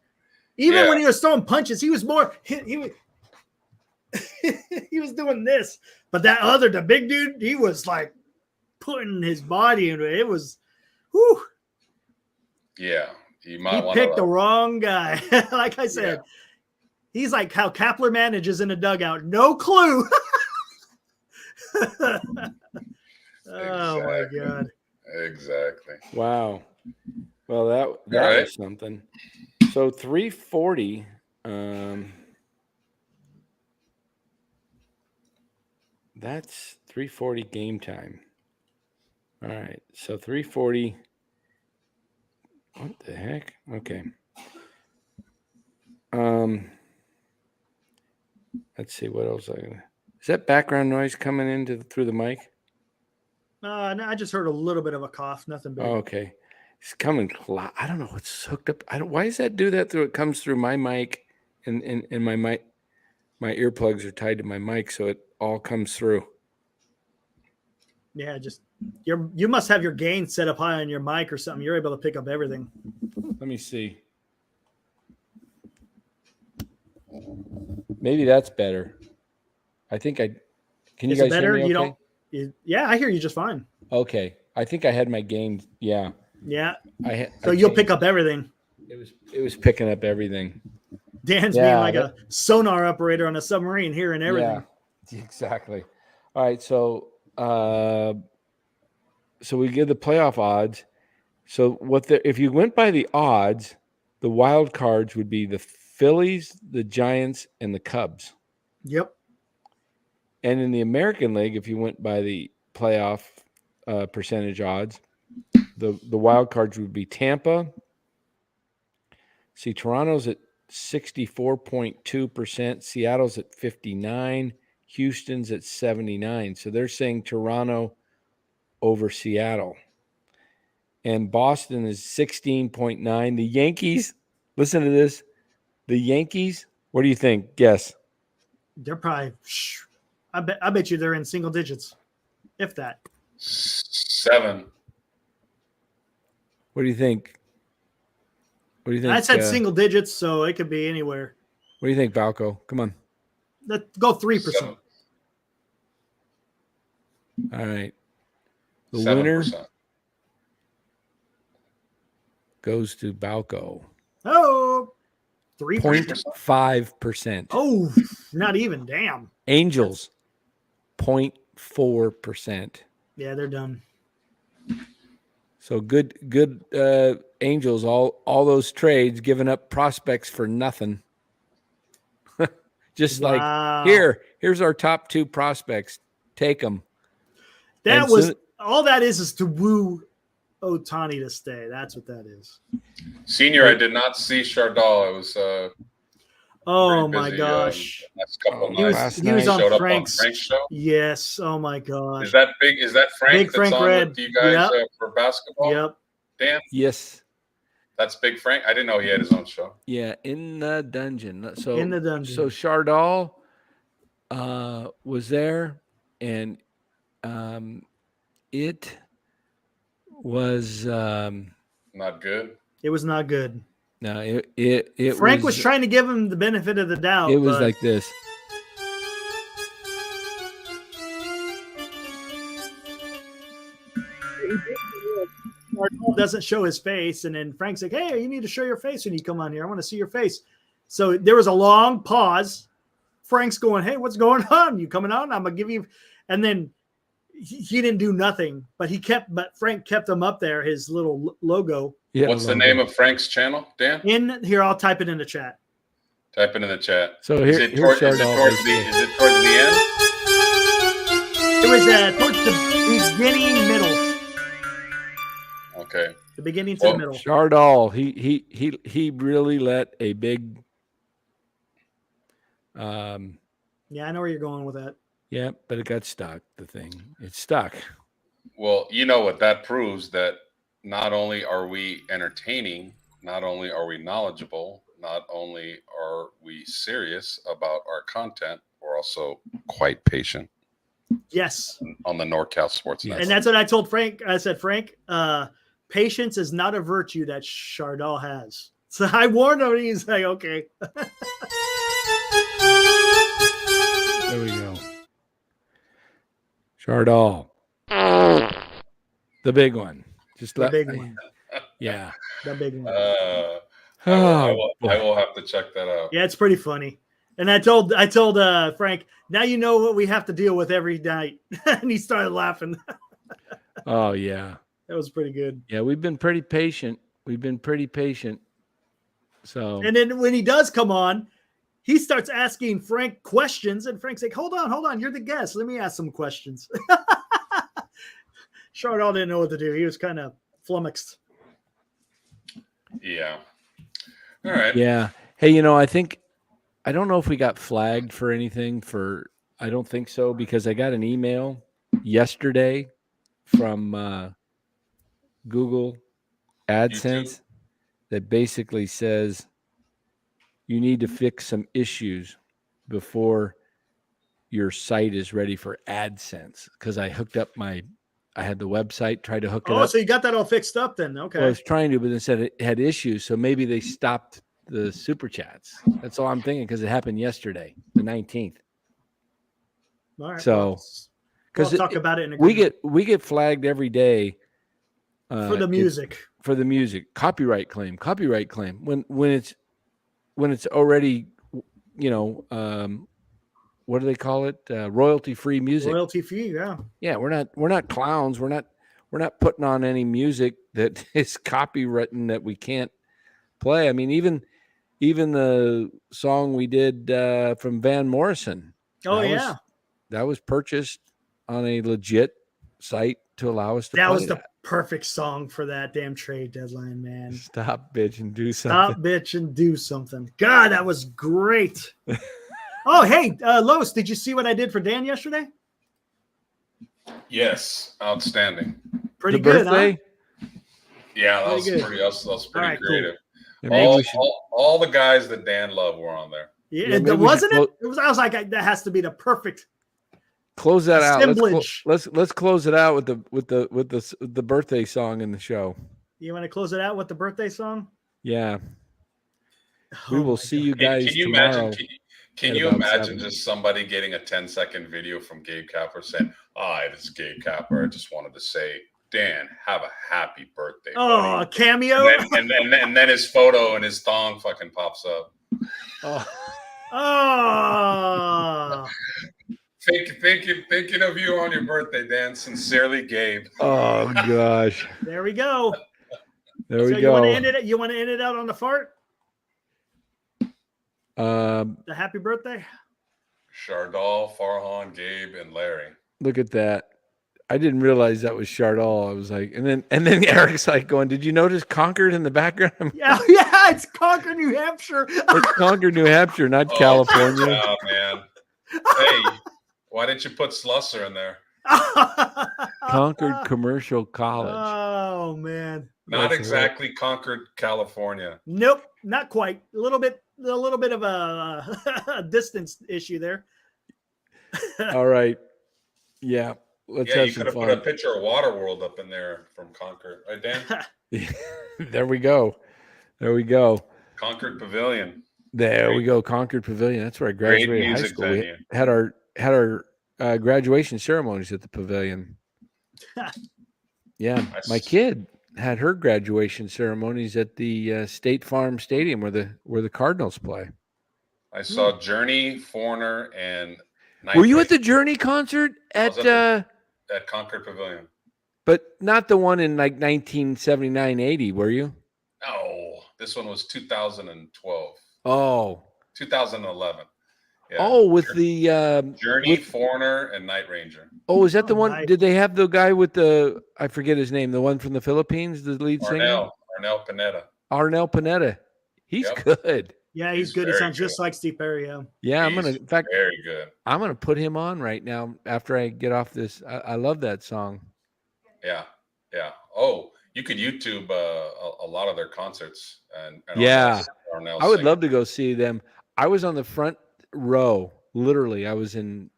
Even when he was throwing punches, he was more he was doing this. But the big dude, he was like putting his body into it. It was, whew. Yeah. He picked the wrong guy. Like I said, he's like how Kapler manages in a dugout. No clue. Oh my God. Exactly. Wow. Well, that was something. So 340. That's 340 game time. All right. So 340. What the heck? Okay. Let's see what else is that background noise coming in through the mic? No, I just heard a little bit of a cough. Nothing big. Oh, okay. It's coming. I don't know what's hooked up. Why does that do that? It comes through my mic, and my mic, my earplugs are tied to my mic, so it all comes through. Yeah, you must have your gain set up high on your mic or something. You're able to pick up everything. Let me see. Maybe that's better. I think can you guys hear me okay? Yeah, I hear you just fine. Okay. I think I had my gain. Yeah. Yeah. So you'll pick up everything. It was picking up everything. Dan's being like a sonar operator on a submarine, hearing everything. Yeah, exactly. All right. So we give the playoff odds. So if you went by the odds, the wild cards would be the Phillies, the Giants, and the Cubs. Yep. And in the American League, if you went by the playoff percentage odds, the wild cards would be Tampa. See, Toronto's at 64.2%. Seattle's at 59%. Houston's at 79%. So they're saying Toronto over Seattle. And Boston is 16.9%. The Yankees, listen to this. The Yankees, what do you think? Guess. They're probably, I bet you they're in single digits, if that. 7. What do you think? I said single digits, so it could be anywhere. What do you think, Balco? Come on. Let's go 3%. 7. All right. The 7%. winner goes to Balco. Oh, 3%. 0.5%. Oh, not even. Damn. Angels, 0.4%. Yeah, they're done. So good Angels, all those trades, giving up prospects for nothing. Just like, here's our top 2 prospects. Take them. All that is to woo Ohtani to stay. That's what that is. Senior, I did not see Chardal. It was oh my gosh. Last couple he was on Frank's show. Yes. Oh my gosh. Is that Frank? Big Frank on Red with you guys yep. for basketball? Yep. Dan? Yes. That's Big Frank. I didn't know he had his own show. Yeah, in the dungeon. So In the dungeon. So Chardal was there, and it was Not good. It was not good. no, it Frank was trying to give him the benefit of the doubt. It was but like this. doesn't show his face, and then Frank's like, "Hey, you need to show your face when you come on here. I want to see your face." So there was a long pause. Frank's going, "Hey, what's going on? You coming on? I'm gonna give you," and then he didn't do nothing, but Frank kept him up there, his little logo. Yeah, What's the name of Frank's channel, Dan? In here, I'll type it in the chat. Type it in the chat. So Is it towards the end? It was towards the beginning, middle. Okay. The beginning to the middle. Chardal, he really let a big Yeah, I know where you're going with that. yeah, but it got stuck, the thing. It's stuck. Well, you know what that proves, that not only are we entertaining, not only are we knowledgeable, not only are we serious about our content, we're also quite patient. Yes. On the NorCal Sports Network. And that's what I told Frank. I said, Frank, patience is not a virtue that Chardal has. So I warned him, and he's like, okay. There we go. Chardal. The big one. Just The big one. Yeah. The big one. I will have to check that out. Yeah, it's pretty funny. And I told Frank, now you know what we have to deal with every night. And he started laughing. Oh, yeah. That was pretty good. Yeah, we've been pretty patient. So And then when he does come on, he starts asking Frank questions, and Frank's like, hold on, you're the guest. Let me ask some questions. Chardal didn't know what to do. He was kind of flummoxed. Yeah. All right. yeah. Hey, I don't know if we got flagged for anything I don't think so, because I got an email yesterday from Google AdSense that basically says you need to fix some issues before your site is ready for AdSense, because I had the website, tried to hook it up. Oh, so you got that all fixed up then. Okay. Well, I was trying to, but it said it had issues. So maybe they stopped the super chats. That's all I'm thinking, because it happened yesterday, the 19th. All right. So, we'll talk about it in a we get flagged every day for the music. For the music, copyright claim. When it's already, what do they call it? Royalty-free music. Royalty-free, yeah. Yeah, we're not clowns. We're not putting on any music that is copywritten that we can't play. I mean, even the song we did from Van Morrison. Oh, yeah. That was purchased on a legit site to allow us to play that was the perfect song for that damn trade deadline, man. Stop, bitch, and do something. Stop, bitch, and do something. God, that was great. Oh, hey, Lois, did you see what I did for Dan yesterday? Yes, outstanding. Pretty good, birthday? huh? Yeah, that was pretty right, creative. Cool. All the guys that Dan loved were on there. Yeah, wasn't it? I was like, that has to be the perfect. Close that out. Assemblage. Let's close it out with the birthday song in the show. You want to close it out with the birthday song? Yeah. We will see you guys Can you tomorrow. imagine? Can you imagine just somebody getting a 10-second video from Gabe Kapler saying, "Hi, this is Gabe Kapler. I just wanted to say, Dan, have a happy birthday." Oh, a cameo. And then his photo and his thong fucking pops up. Oh. Thinking of you on your birthday, Dan. Sincerely, Gabe. Oh gosh. There we go. There we go. You want to end it out on the fart? The happy birthday. Chardal, Farhan, Gabe, and Larry. Look at that. I didn't realize that was Chardal. I was like, and then Eric's like going, "Did you notice Concord in the background?" Yeah, it's Concord, New Hampshire. It's Concord, New Hampshire, not California. Oh man. Hey, why didn't you put Slusser in there? Concord Commercial College. Oh Oh man. Not That's exactly Concord, California. Nope, not quite. A little bit of a distance issue there. All right. Yeah. Let's Yeah, have you some could have put a fun. picture of Waterworld up in there from Concord, right, Dan? There we go. There we go. Concord Pavilion. There we go. Concord Pavilion. That's where I Great graduated high music school. We venue. had our graduation ceremonies at the pavilion. Yeah, my kid had her graduation ceremonies at the State Farm Stadium where the Cardinals play. I saw Journey, Foreigner, and Night Were you Ranger at the Journey concert was at at Concord Pavilion. but not the one in like 1979-80, were you? No, this one was 2012. Oh. 2011. Yeah. Oh, with the Journey, Foreigner, and Night Ranger. Oh, is that the one? nice. Did they have the guy with I forget his name, the one from the Philippines, the lead singer? Arnel Pineda. Arnel Pineda. He's Yep. good. Yeah, he's good. He very sounds just good. like Steve Perry. Yeah. Yeah, He's in fact, very good. I'm gonna put him on right now after I get off this. I love that song. Yeah. Oh, you could YouTube a lot of their concerts and Yeah. Arnel I would singing. love to go see them. I was on the front row, literally. I was in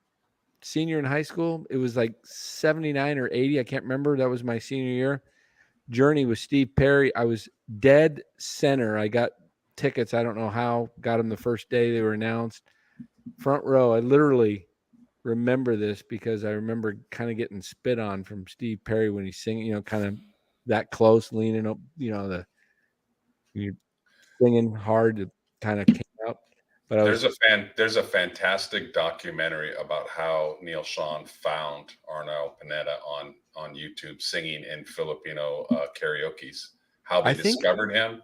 senior in high school. It was like 79 or 80. I can't remember. That was my senior year. Journey with Steve Perry. I was dead center. I got tickets. I don't know how. Got them the first day they were announced. Front row. I literally remember this because I remember kind of getting spit on from Steve Perry when he's singing, kind of that close, leaning up, you're singing hard. It kind of came up. But there's a fantastic documentary about how Neil Sean found Arnel Pineda on YouTube singing in Filipino karaoke's. How they discovered him.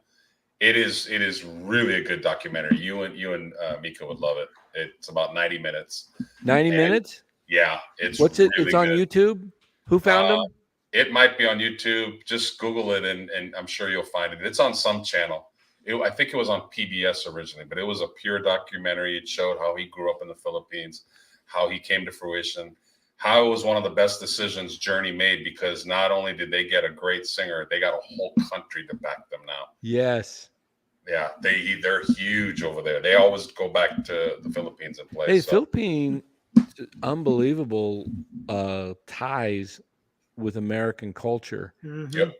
It is really a good documentary. You and Mika would love it. It's about 90 minutes. 90 minutes? Yeah, it's what's it? really It's on good. YouTube. Who found him? It might be on YouTube. Just Google it, and I'm sure you'll find it. It's on some channel. I think it was on PBS originally, but it was a pure documentary. It showed how he grew up in the Philippines, how he came to fruition, how it was one of the best decisions Journey made, because not only did they get a great singer, they got a whole country to back them now. Yes. Yeah, they're huge over there. They always go back to the Philippines and play. Hey, Philippine, unbelievable ties with American culture. Mm-hmm. Yep.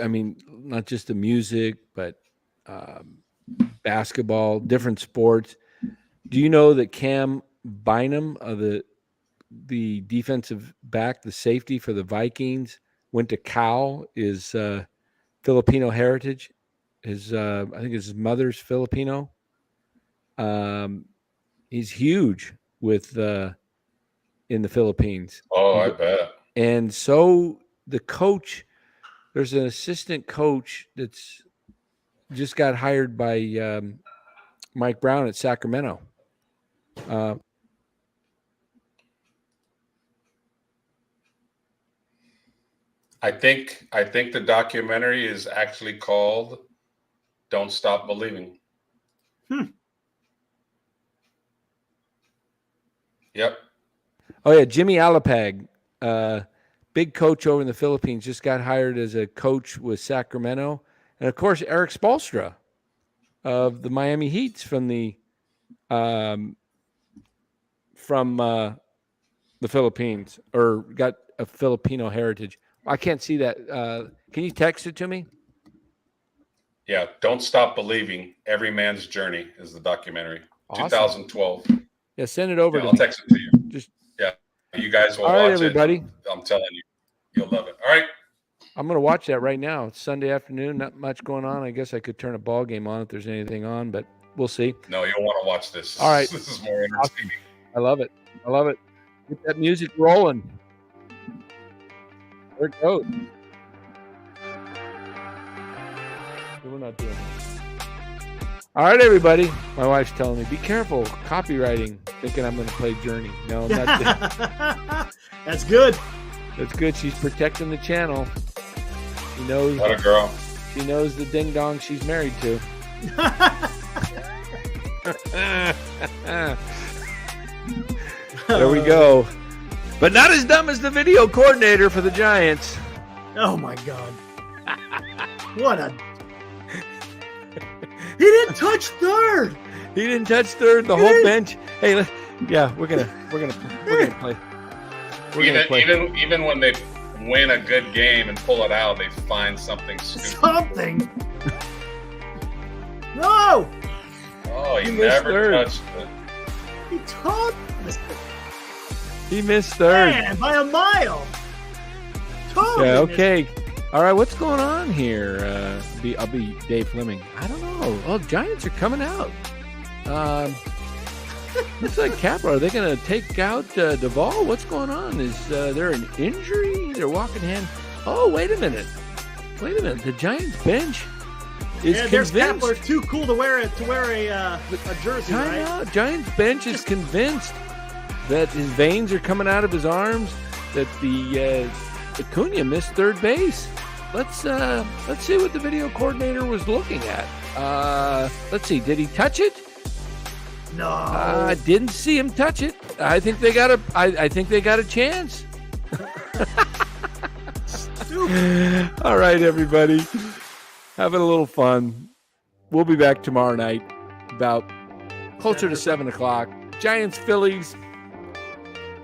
I mean, not just the music, but basketball, different sports. Do you know that Cam Bynum, the defensive back, the safety for the Vikings, went to Cal, is Filipino heritage. I think his mother's Filipino. He's huge in the Philippines. Oh, I bet. And so the coach, there's an assistant coach that's just got hired by Mike Brown at Sacramento. I think the documentary is actually called "Don't Stop Believing." Yep. Oh yeah, Jimmy Alapag, big coach over in the Philippines, just got hired as a coach with Sacramento, and of course Eric Spoelstra of the Miami Heats from the Philippines, or got a Filipino heritage. I can't see that. Can you text it to me? Yeah, Don't Stop Believing. Every Man's Journey is the documentary. Awesome. 2012. Yeah, send it over Yeah, to I'll me. text it to you. Just you guys will all watch right, it. everybody. I'm telling you, you'll love it. All right. I'm gonna watch that right now. It's Sunday afternoon, not much going on. I guess I could turn a ball game on if there's anything on, but we'll see. No, you'll want to watch this. All right. This is more entertaining. I love it. I love it. Get that music rolling. There it goes. We're not doing it. All right, everybody. My wife's telling me, be careful, copywriting, thinking I'm going to play Journey. No, I'm not. That's good. That's good. She's protecting the channel. She knows. What a girl. She knows the ding dong she's married to. There we go. But not as dumb as the video coordinator for the Giants. Oh my God! What a! He didn't touch third. He didn't touch third. The whole bench. Hey, we're gonna play. Even when they win a good game and pull it out, they find something stupid. Something. No. Oh, he missed never third. touched it. He touched. He missed third. Man, by a mile. Totally Yeah. missed. Okay. All right. What's going on here? I'll be Dave Fleming. I don't know. Oh, Giants are coming out. Looks like Capra. Are they going to take out Duvall? What's going on? Is there an injury? They're walking hand. Oh, wait a minute. The Giants bench is There's convinced. Kapler too cool to wear a jersey, Time right? out. Giants bench is convinced that his veins are coming out of his arms. That the Acuna missed third base. Let's see what the video coordinator was looking at. Let's see. Did he touch it? No. I didn't see him touch it. I think they got a chance. Stupid. All right, everybody. Having a little fun. We'll be back tomorrow night about closer to 7 o'clock. Giants, Phillies.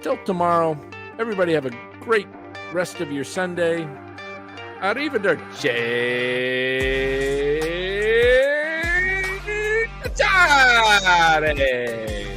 Till tomorrow. Everybody have a great rest of your Sunday. Arrivederci. Ciao.